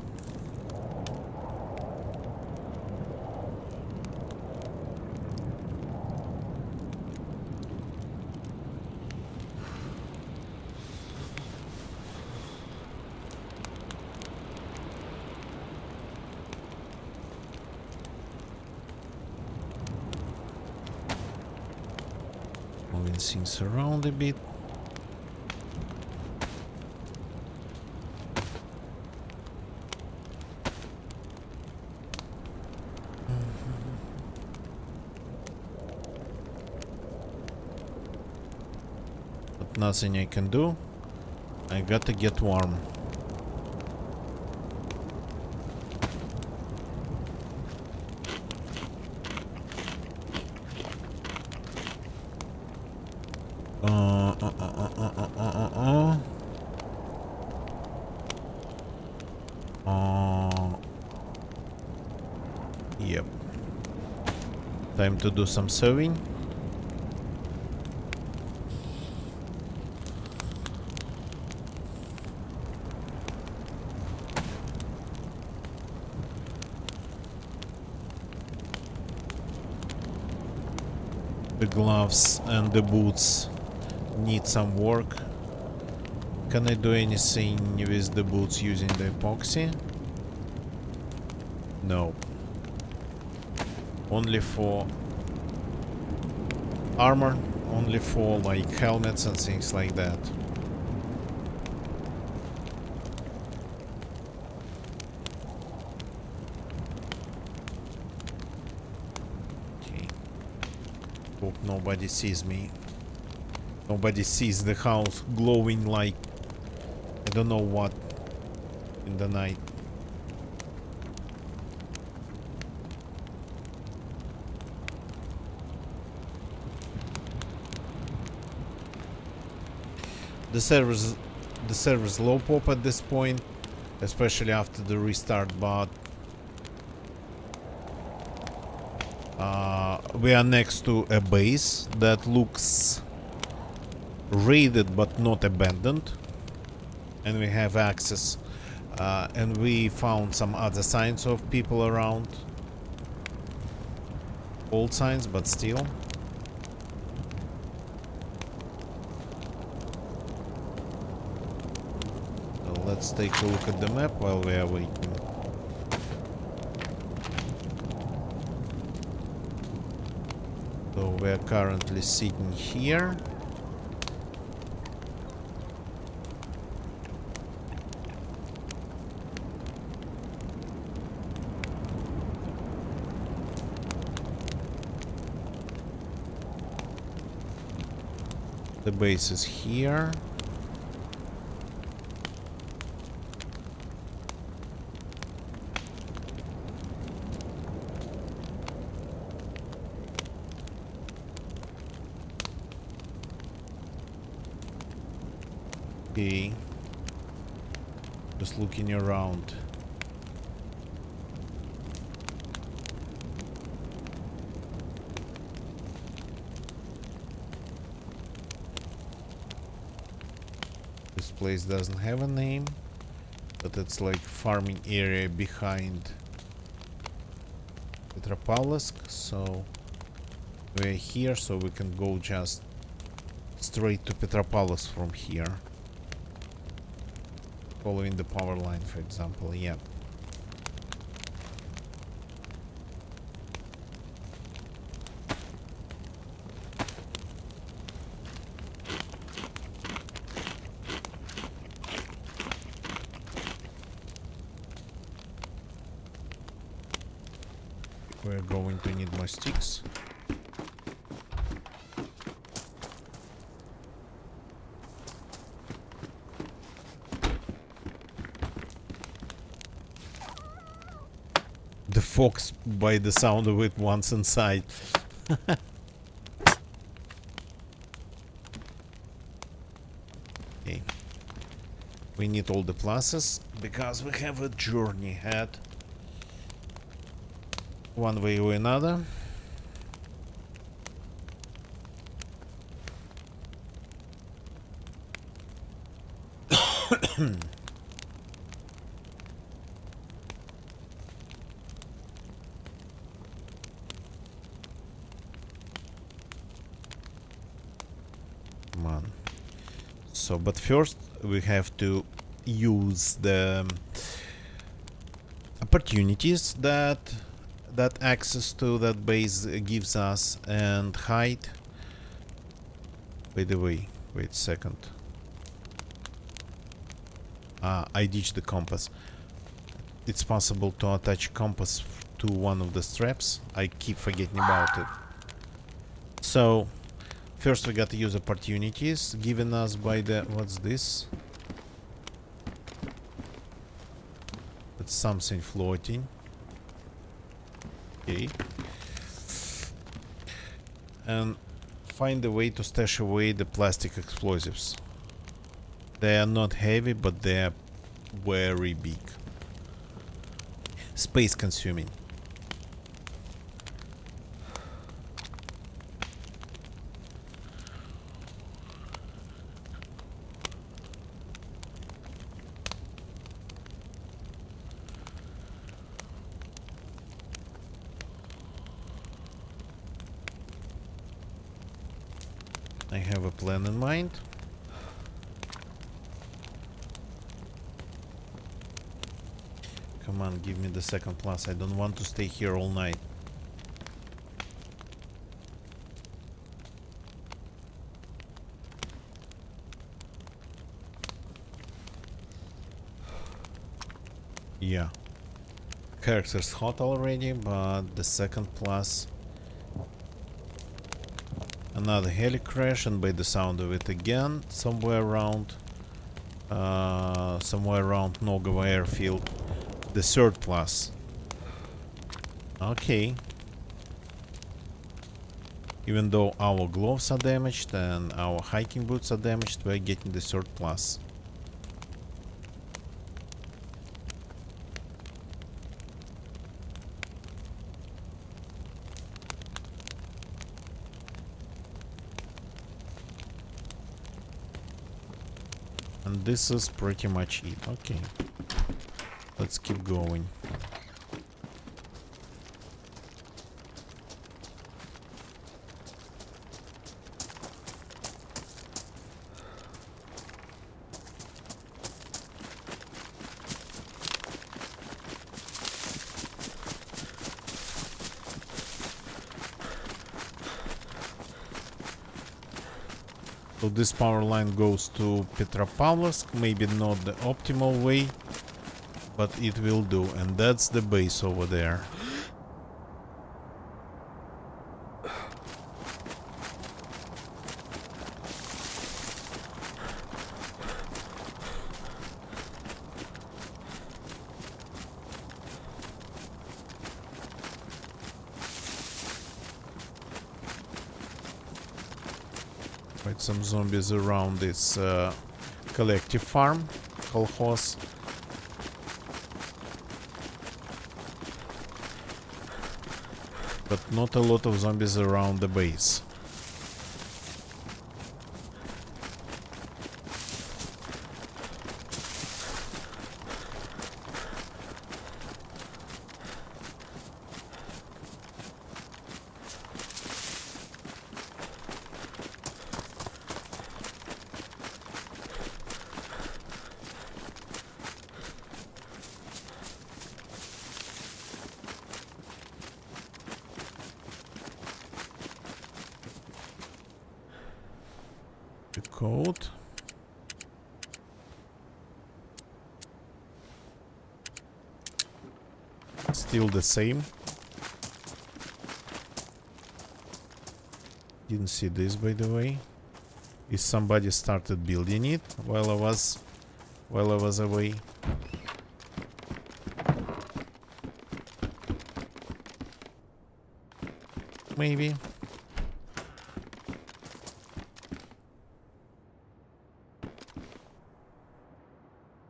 Moving things around a bit. But nothing I can do. I gotta get warm. Yep. Time to do some sewing. The gloves and the boots need some work. Can I do anything with the boots using the epoxy? No. Only for armor, only for like helmets and things like that. Okay. Hope nobody sees me. Nobody sees the house glowing like I don't know what in the night. The server's low pop at this point, especially after the restart, but we are next to a base that looks raided but not abandoned, and we have access, and we found some other signs of people around. Old signs, but still. Let's take a look at the map while we are waiting. So we are currently sitting here. The base is here. Okay. Just looking around. This place doesn't have a name, but it's like farming area behind Petropavlovsk, so we're here, so we can go just straight to Petropavlovsk from here. Following the power line, for example, yeah. We're going to need more sticks. The fox, by the sound of it, wants inside. Okay. We need all the pluses because we have a journey ahead. One way or another. Come on. So, but first we have to use the opportunities that access to that base gives us and hide. By the way, wait a second. I ditched the compass. It's possible to attach compass to one of the straps. I keep forgetting about it. So, first we got to use opportunities given us by the... What's this? It's something floating. Okay. And find a way to stash away the plastic explosives. They are not heavy, but they are very big. Space consuming. I have a plan in mind. Come on, give me the second plus. I don't want to stay here all night. Yeah. Character's hot already, but the second plus. Another heli crash, and by the sound of it again, somewhere around Nogovo airfield. The third plus. Okay. Even though our gloves are damaged and our hiking boots are damaged, we're getting the third plus. And this is pretty much it. Okay. Let's keep going. So this power line goes to Petropavlovsk, maybe not the optimal way, but it will do, and that's the base over there. Quite some zombies around this collective farm, kolkhoz. But not a lot of zombies around the base. The code. Still the same. Didn't see this, by the way. Is somebody started building it while I was away? Maybe.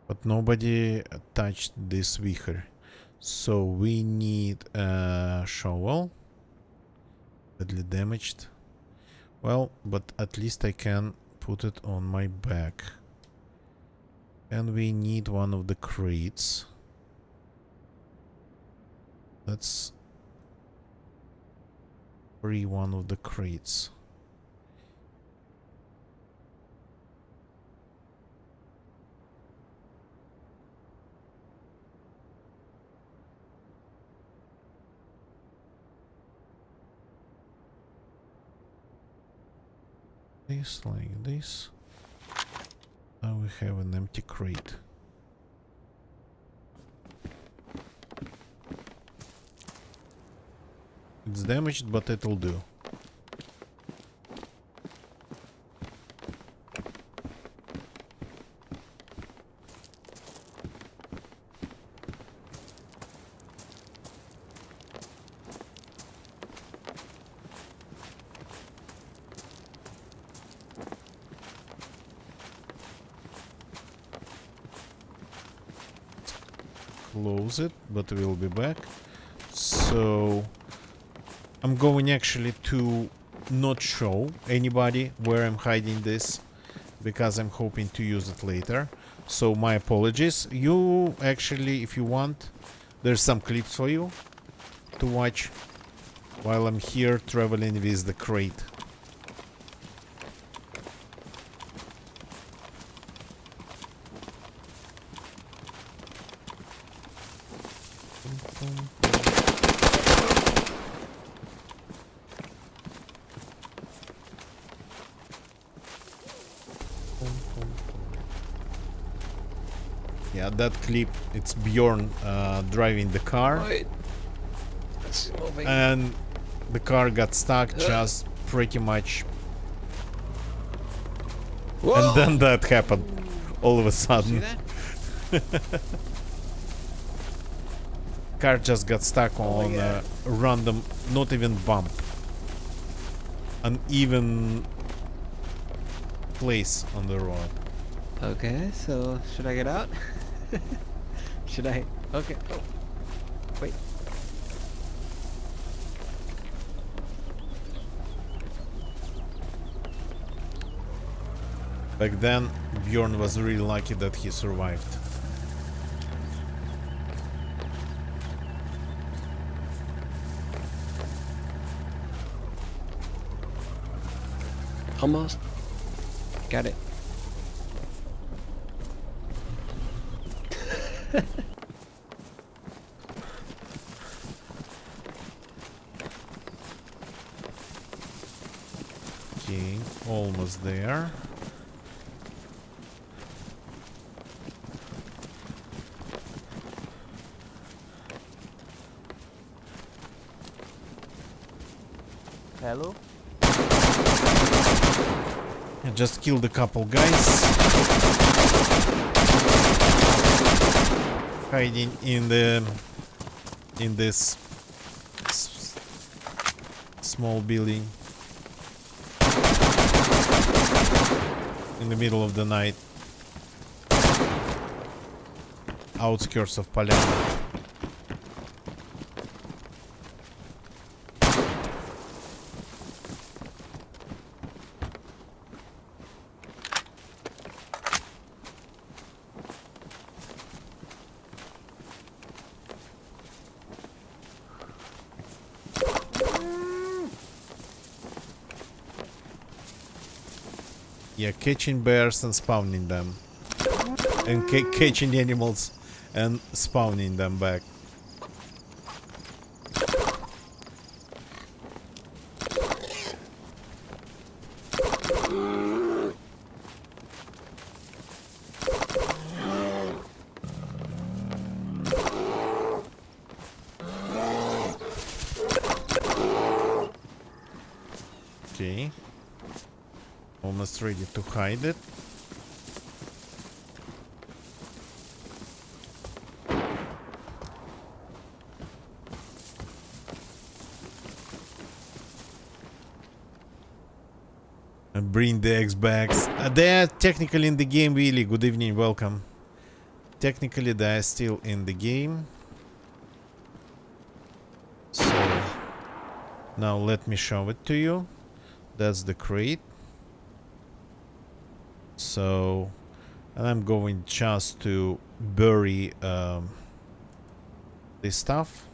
But nobody touched this vichar. So we need a shovel. Badly damaged. Well, but at least I can put it on my back. And we need one of the crates. Let's free one of the crates. This like this. Now we have an empty crate. It's damaged, but it'll do. Close it, but we'll be back. So I'm going actually to not show anybody where I'm hiding this, because I'm hoping to use it later. So my apologies. You actually, if you want, there's some clips for you to watch while I'm here traveling with the crate. Yeah, that clip, it's Bjorn driving the car. Wait. It's moving. And the car got stuck just pretty much. Whoa! And then that happened all of a See sudden. that? Car just got stuck on yeah. a random, not even bump. An even place on the road. Okay, so should I get out? Should I? Okay. Oh. Wait. Back then, Bjorn was really lucky that he survived. Almost. Got it. Okay, almost there. Hello? I just killed a couple guys. Hiding in this small building in the middle of the night, outskirts of Palermo. Yeah, catching bears and spawning them. And catching animals and spawning them back. Okay. Almost ready to hide it. And bring the X-Bags. They're technically in the game, really. Good evening, welcome. Technically, they're still in the game. So, now let me show it to you. That's the crate. So, and I'm going just to bury this stuff.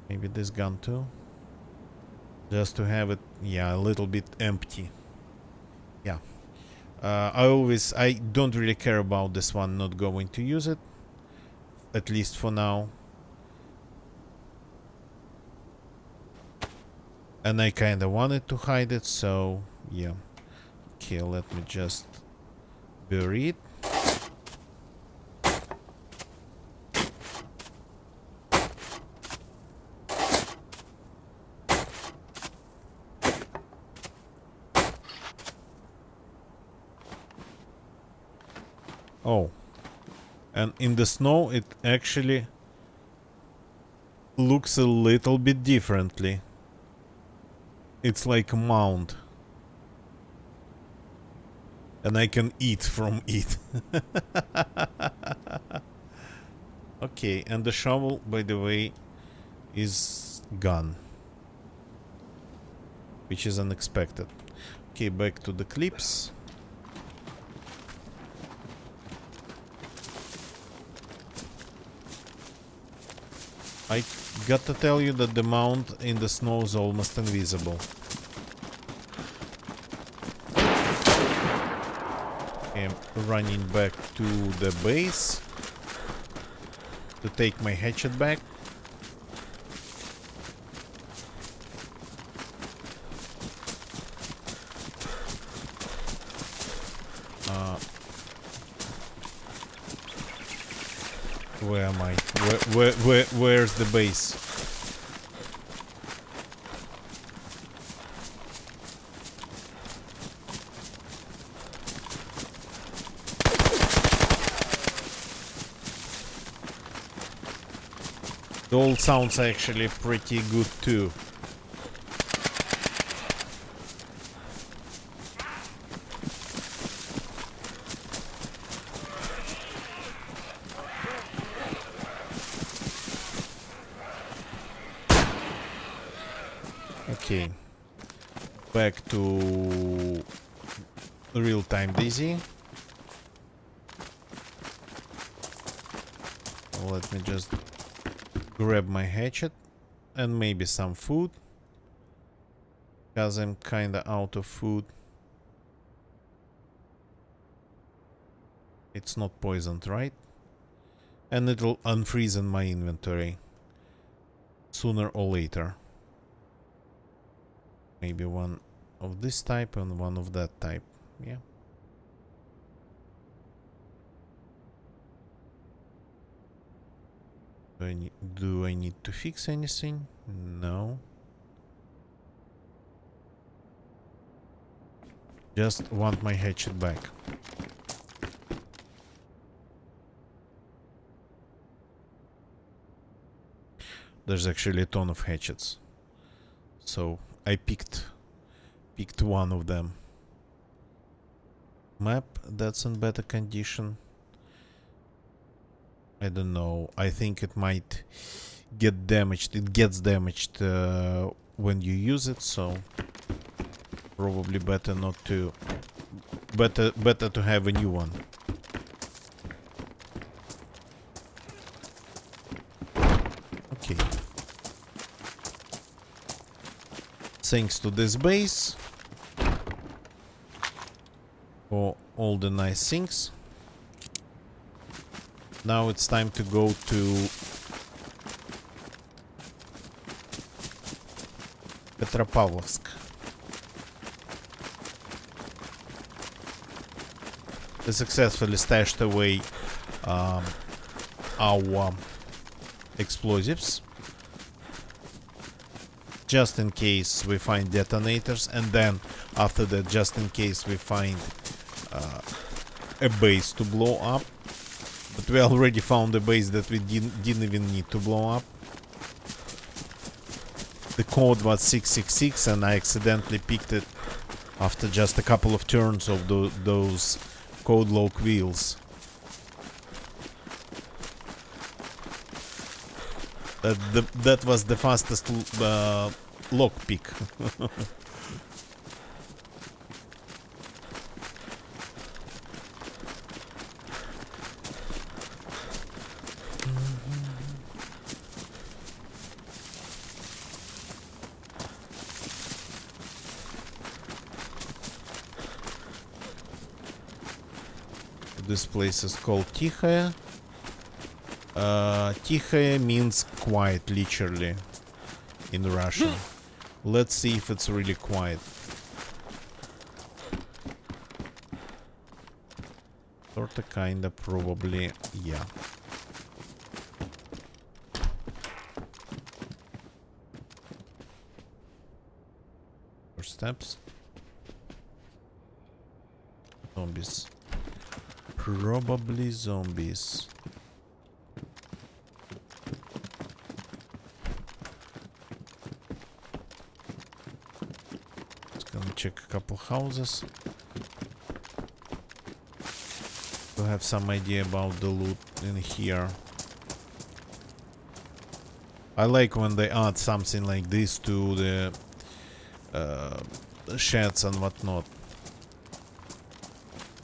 Maybe this gun too. Just to have it, yeah, a little bit empty. Yeah. I don't really care about this one, not going to use it. At least for now. And I kinda wanted to hide it, so yeah. Okay, let me just bury it. Oh. And in the snow it actually looks a little bit differently. It's like a mound. And I can eat from it. Okay, and the shovel, by the way, is gone. Which is unexpected. Okay, back to the clips. I got to tell you that the mound in the snow is almost invisible. Okay, I'm running back to the base. to take my hatchet back. Where am I? Where's the base? The old sounds actually pretty good too. Okay, back to real-time DayZ. Let me just grab my hatchet and maybe some food, because I'm kinda out of food. It's not poisoned, right? And it'll unfreeze in my inventory sooner or later. Maybe one of this type and one of that type. Yeah. Do I need to fix anything? No. Just want my hatchet back. There's actually a ton of hatchets. So I picked one of them. Map, that's in better condition. I don't know. I think it might get damaged. It gets damaged when you use it, so probably better not to. Better to have a new one. Okay. Thanks to this base for all the nice things. Now it's time to go to Petropavlovsk. We successfully stashed away our explosives, just in case we find detonators, and then after that, just in case we find a base to blow up. But we already found a base that we didn't even need to blow up. The code was 666 and I accidentally picked it after just a couple of turns of those code lock wheels. That was the fastest lock pick. This place is called Tikhaya. Tikhaya means quiet, literally, in Russian. Let's see if it's really quiet. Sorta, kinda, probably, yeah. First steps. Zombies. Probably zombies. Just gonna check a couple houses to have some idea about the loot in here. I like when they add something like this to the sheds and whatnot.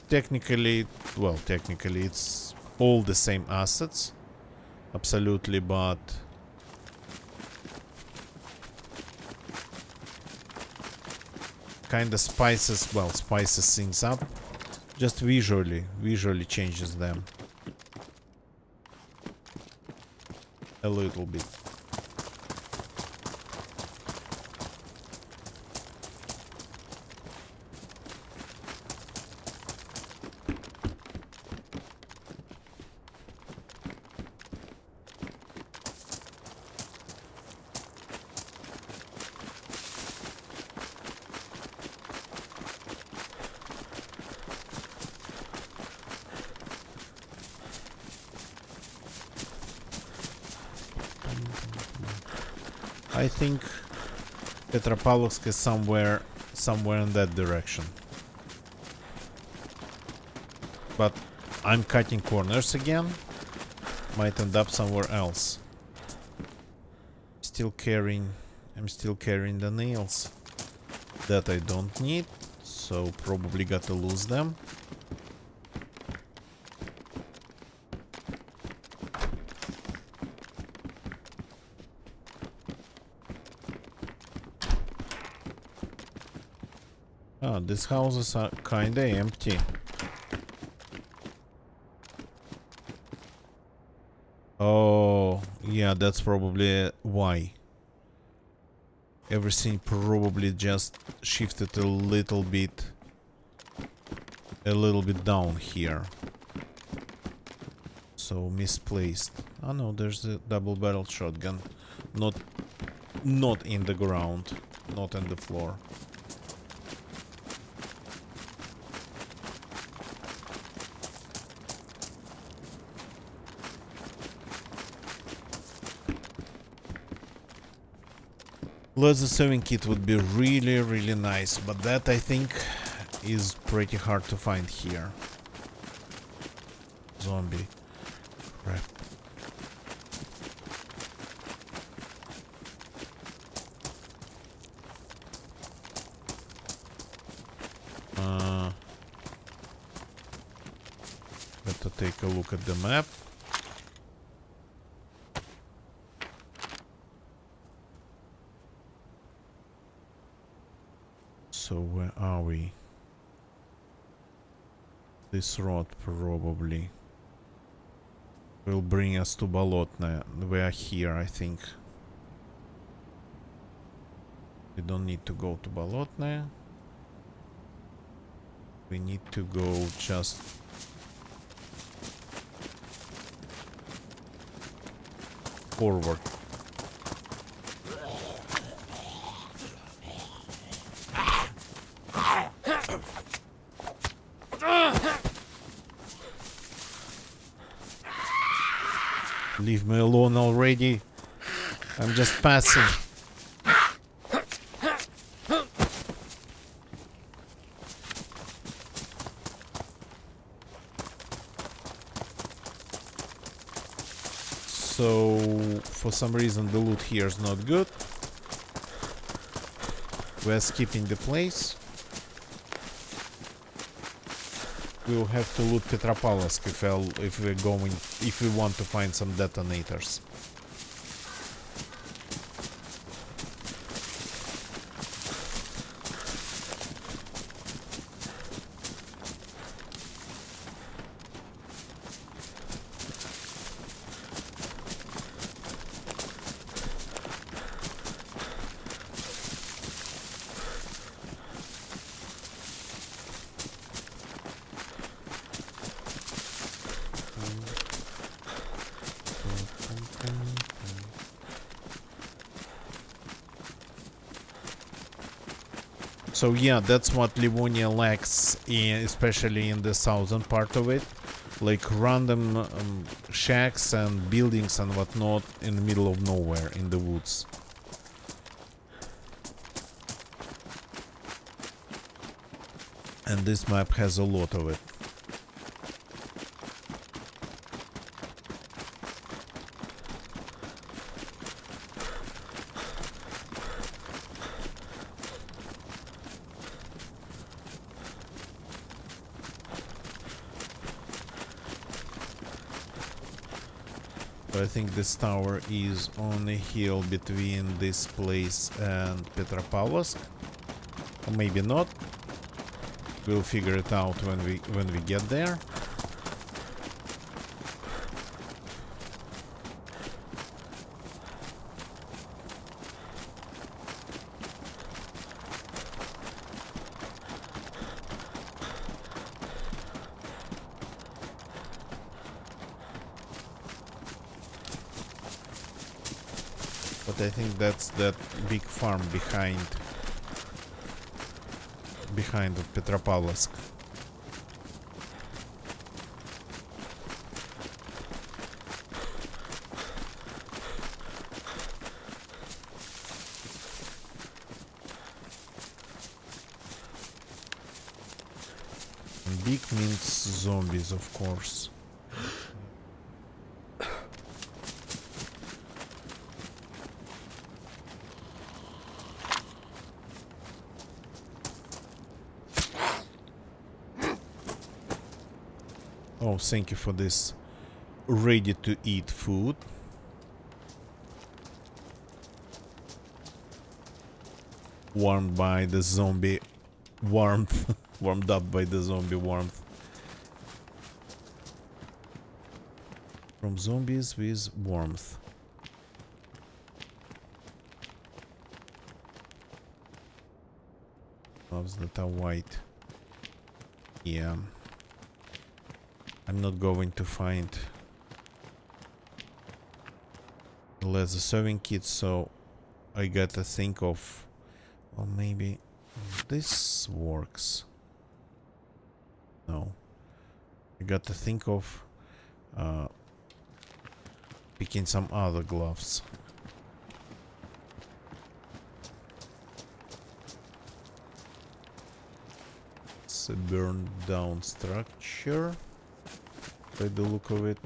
Technically, well, technically it's all the same assets, absolutely, but kind of spices things up, just visually changes them. a little bit. I think Petropavlovsk is somewhere in that direction. But I'm cutting corners again. Might end up somewhere else. I'm still carrying the nails that I don't need, so probably gotta lose them. Ah, these houses are kinda empty. Oh, yeah, that's probably why. Everything probably just shifted a little bit down here. So misplaced. Oh no, there's a double-barreled shotgun. Not in the ground, not on the floor. Laser sewing kit would be really nice, but that I think is pretty hard to find here. Zombie. Crap. Better take a look at the map. So where are we? This road probably will bring us to Bolotnaya. We are here, I think. We don't need to go to Bolotnaya. We need to go just forward. Leave me alone already. I'm just passing. So, for some reason the loot here is not good. We're skipping the place. We'll have to loot Petropavlovsk if we want to find some detonators. So yeah, that's what Livonia lacks, especially in the southern part of it. Like random shacks and buildings and whatnot in the middle of nowhere in the woods. And this map has a lot of it. I think this tower is on a hill between this place and Petropavlovsk. Or maybe not. We'll figure it out when we get there. But I think that's that big farm behind of Petropavlovsk. And big means zombies, of course. Oh, thank you for this ready-to-eat food. Warmed by the zombie warmth. Warmed up by the zombie warmth. From zombies with warmth. Gloves that are white. Yeah. I'm not going to find a leather sewing kit, so I gotta think of, well, maybe this works. No, I gotta think of picking some other gloves. It's a burned down structure by the look of it.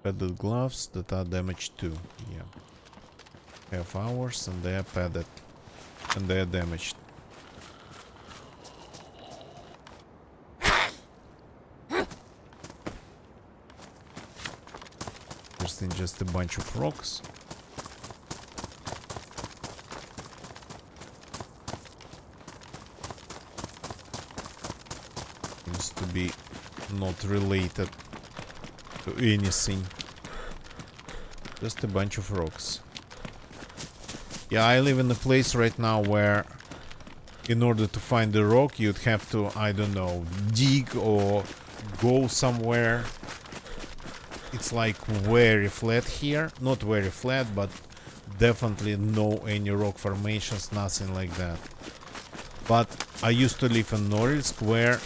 Padded gloves that are damaged too. Yeah. Have ours and they are padded. And they are damaged. First thing, just a bunch of rocks. Seems to be not related to anything. Just a bunch of rocks. Yeah, I live in a place right now where in order to find the rock you'd have to, I don't know, dig or go somewhere. It's like very flat here. Not very flat, but definitely no any rock formations, nothing like that. But I used to live in Norilsk where,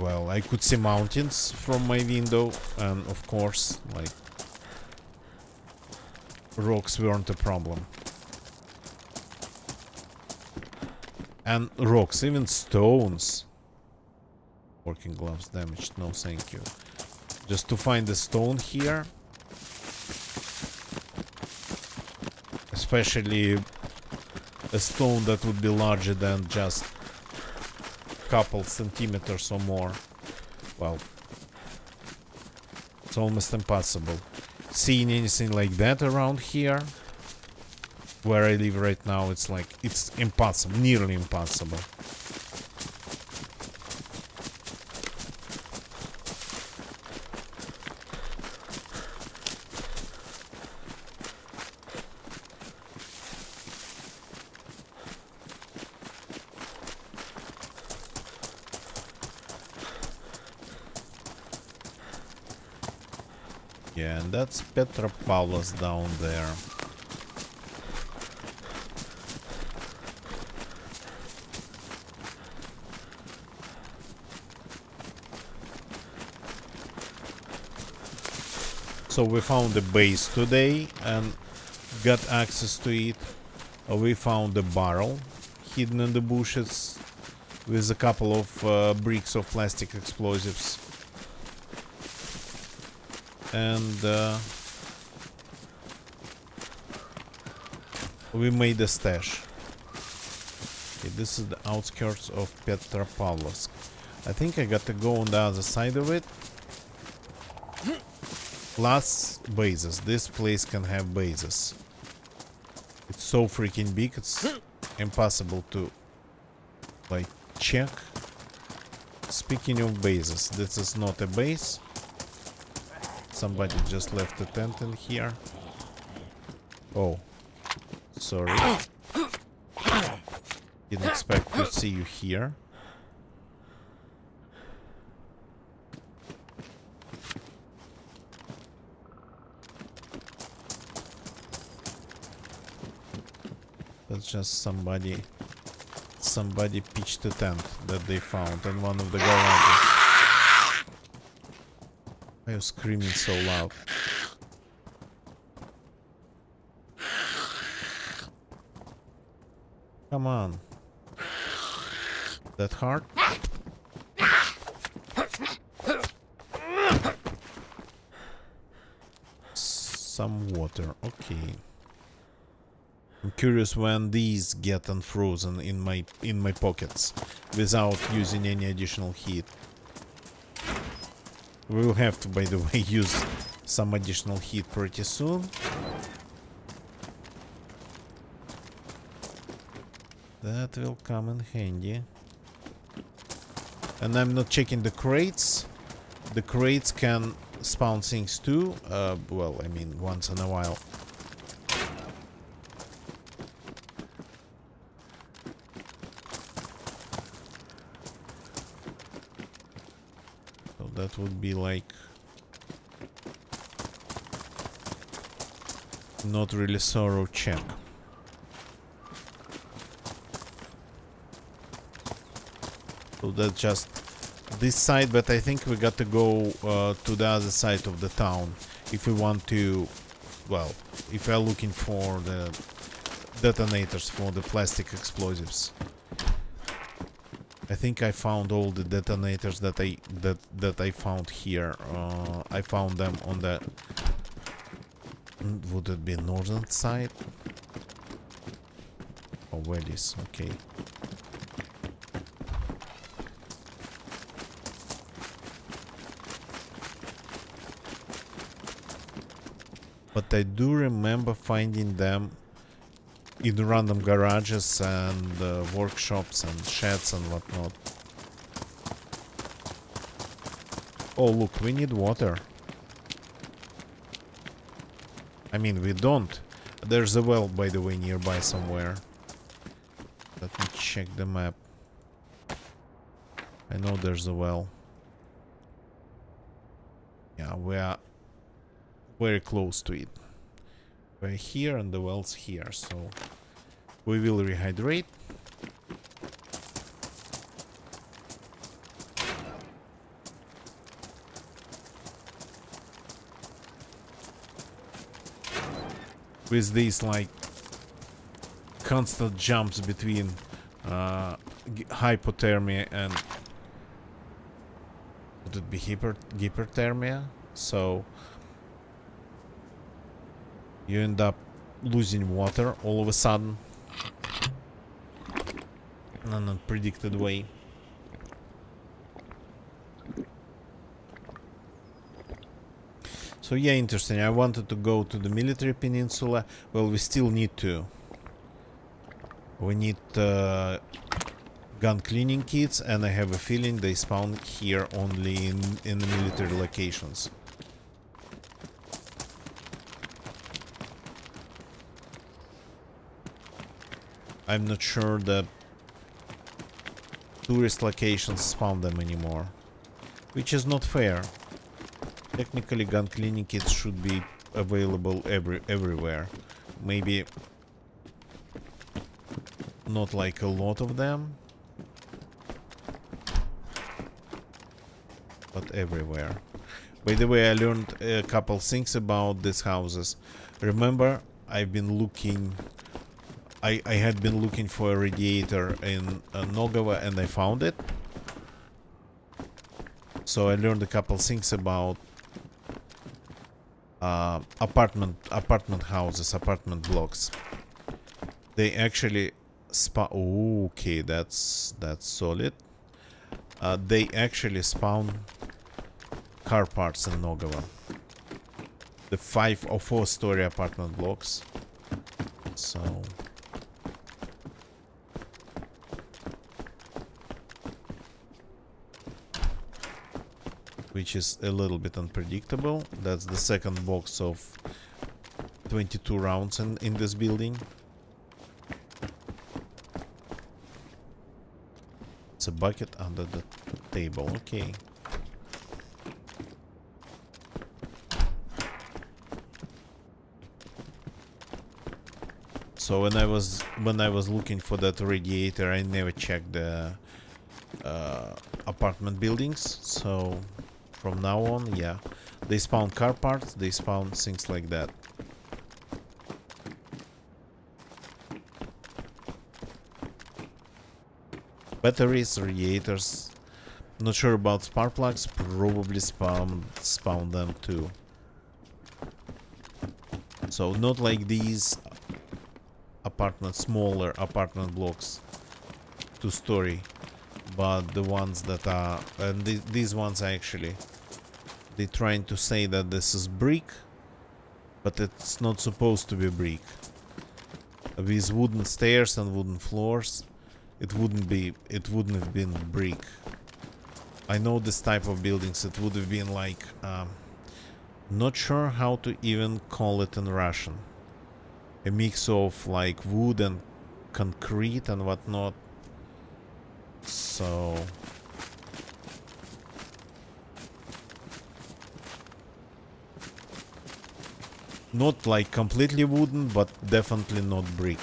well, I could see mountains from my window, and of course, like, rocks weren't a problem. And rocks, even stones. Working gloves damaged, no thank you. Just to find a stone here, especially a stone that would be larger than just couple centimeters or more, well, it's almost impossible. Seeing anything like that around here where I live right now, it's like, it's impossible, nearly impossible. Yeah, and that's Petropavlovsk down there. So we found a base today and got access to it. We found a barrel hidden in the bushes with a couple of bricks of plastic explosives. And we made a stash. Okay, this is the outskirts of Petropavlovsk. I think I got to go on the other side of it. Plus bases. This place can have bases. It's so freaking big, it's impossible to, like, check. Speaking of bases, this is not a base. Somebody just left a tent in here. Oh, sorry. Didn't expect to see you here. That's just somebody pitched a tent that they found in one of the garages. Why are you screaming so loud? Come on. That hard? Some water, okay. I'm curious when these get unfrozen in my pockets without using any additional heat. We will have to, by the way, use some additional heat pretty soon. That will come in handy. And I'm not checking the crates. The crates can spawn things too. Well, I mean, once in a while. So that would be like not really thorough check. So that's just this side, but I think we got to go to the other side of the town if we want to, well, if we're looking for the detonators for the plastic explosives. I think I found all the detonators that I found here. I found them on the, would it be northern side? Oh, where is, okay. But I do remember finding them in random garages and workshops and sheds and whatnot. Oh, look, we need water. I mean, we don't. There's a well, by the way, nearby somewhere. Let me check the map. I know there's a well. Yeah, we are very close to it. We're here and the well's here, so we will rehydrate. With these like constant jumps between hypothermia and would it be hyperthermia? So you end up losing water all of a sudden in an unpredicted way. So yeah, interesting. I wanted to go to the military peninsula. Well, we still need to. We need gun cleaning kits, and I have a feeling they spawn here only in the military locations. I'm not sure that tourist locations spawn them anymore, which is not fair. Technically, gun cleaning kits should be available everywhere. Maybe not like a lot of them, but everywhere. By the way, I learned a couple things about these houses. Remember, I've been looking. I had been looking for a radiator in Nogova and I found it. So I learned a couple things about apartment houses, apartment blocks. They actually spawn. Okay, that's solid. They actually spawn car parts in Nogova. The 5 or 4-story apartment blocks. So. Which is a little bit unpredictable. That's the second box of 22 rounds in this building. It's a bucket under the table, okay. So when I was looking for that radiator, I never checked the apartment buildings. So from now on, yeah, they spawn car parts, they spawn things like that. Batteries, radiators. Not sure about spark plugs. Probably spawn them too. So not like these smaller apartment blocks, 2-story, but the ones that are, and these ones are actually, they're trying to say that this is brick, but it's not supposed to be brick. With wooden stairs and wooden floors, it wouldn't have been brick. I know this type of buildings, it would have been like, not sure how to even call it in Russian. A mix of like wood and concrete and whatnot. So not like completely wooden, but definitely not brick.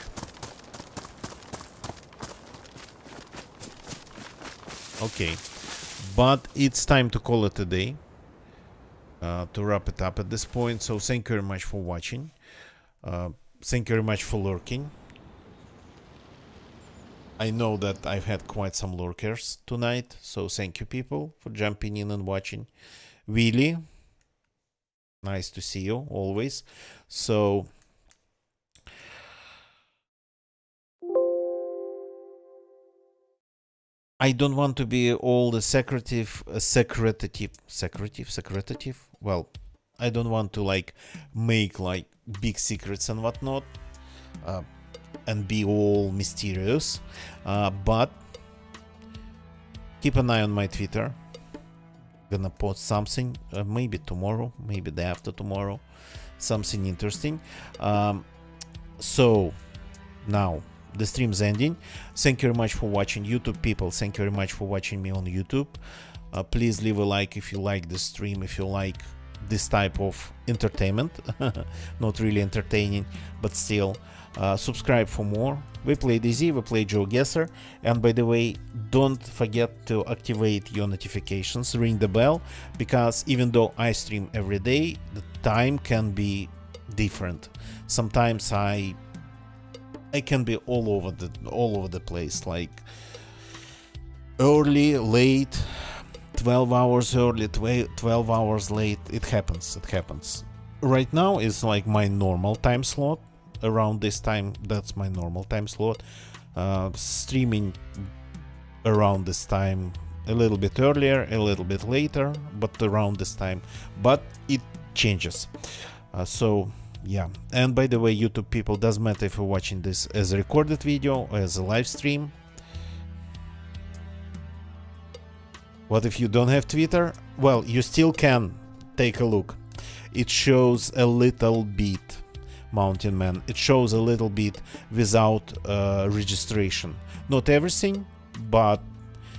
Okay, but it's time to call it a day, to wrap it up at this point. So thank you very much for watching. Thank you very much for lurking. I know that I've had quite some lurkers tonight, so thank you people for jumping in and watching. Willy, nice to see you always. So I don't want to be all the secretive. Well, I don't want to like make like big secrets and whatnot, and be all mysterious, but keep an eye on my Twitter. Gonna post something, maybe tomorrow, maybe the after tomorrow, something interesting. So now the stream's ending. Thank you very much for watching, YouTube people. Thank you very much for watching me on YouTube. Please leave a like if you like the stream, if you like this type of entertainment. Not really entertaining, but still. Subscribe for more. We play DayZ, we play GeoGuessr, and by the way, don't forget to activate your notifications, ring the bell, because even though I stream every day, the time can be different. Sometimes I can be all over the place, like early, late, 12 hours early, 12 hours late. It happens. Right now is like my normal time slot. Around this time, that's my normal time slot. Streaming around this time, a little bit earlier, a little bit later, but around this time. But it changes. So yeah. And by the way, YouTube people, doesn't matter if you're watching this as a recorded video or as a live stream. What if you don't have Twitter? Well, you still can take a look. It shows a little bit, Mountain Man. It shows a little bit without registration. Not everything, but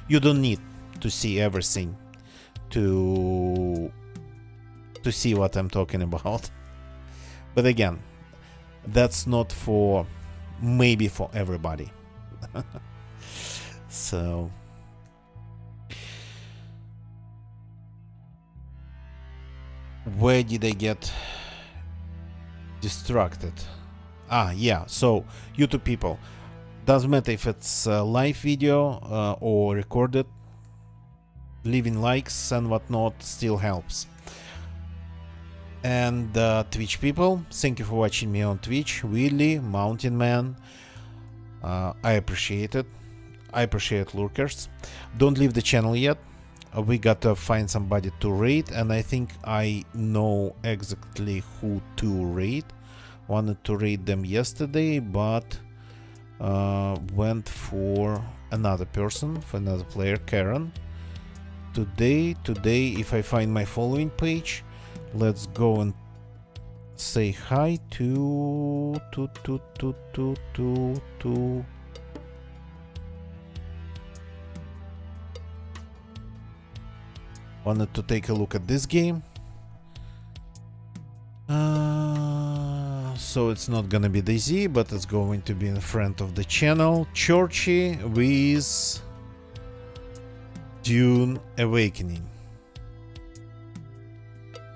you don't need to see everything to see what I'm talking about. But again, that's not for, maybe for everybody. So where did I get distracted? Yeah, so YouTube people, doesn't matter if it's a live video or recorded, leaving likes and whatnot still helps. And Twitch people, thank you for watching me on Twitch. Willy, Mountain Man, I appreciate it. I appreciate lurkers. Don't leave the channel yet. We gotta find somebody to raid, and I think I know exactly who to raid. Wanted to raid them yesterday, but went for another person, for another player, Karen. Today, if I find my following page, let's go and say hi to wanted to take a look at this game. So it's not gonna be DayZ, but it's going to be in front of the channel. Churchy with Dune Awakening.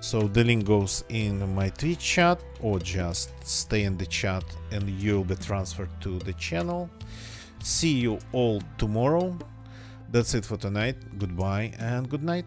So the link goes in my Twitch chat, or just stay in the chat and you'll be transferred to the channel. See you all tomorrow. That's it for tonight. Goodbye and good night.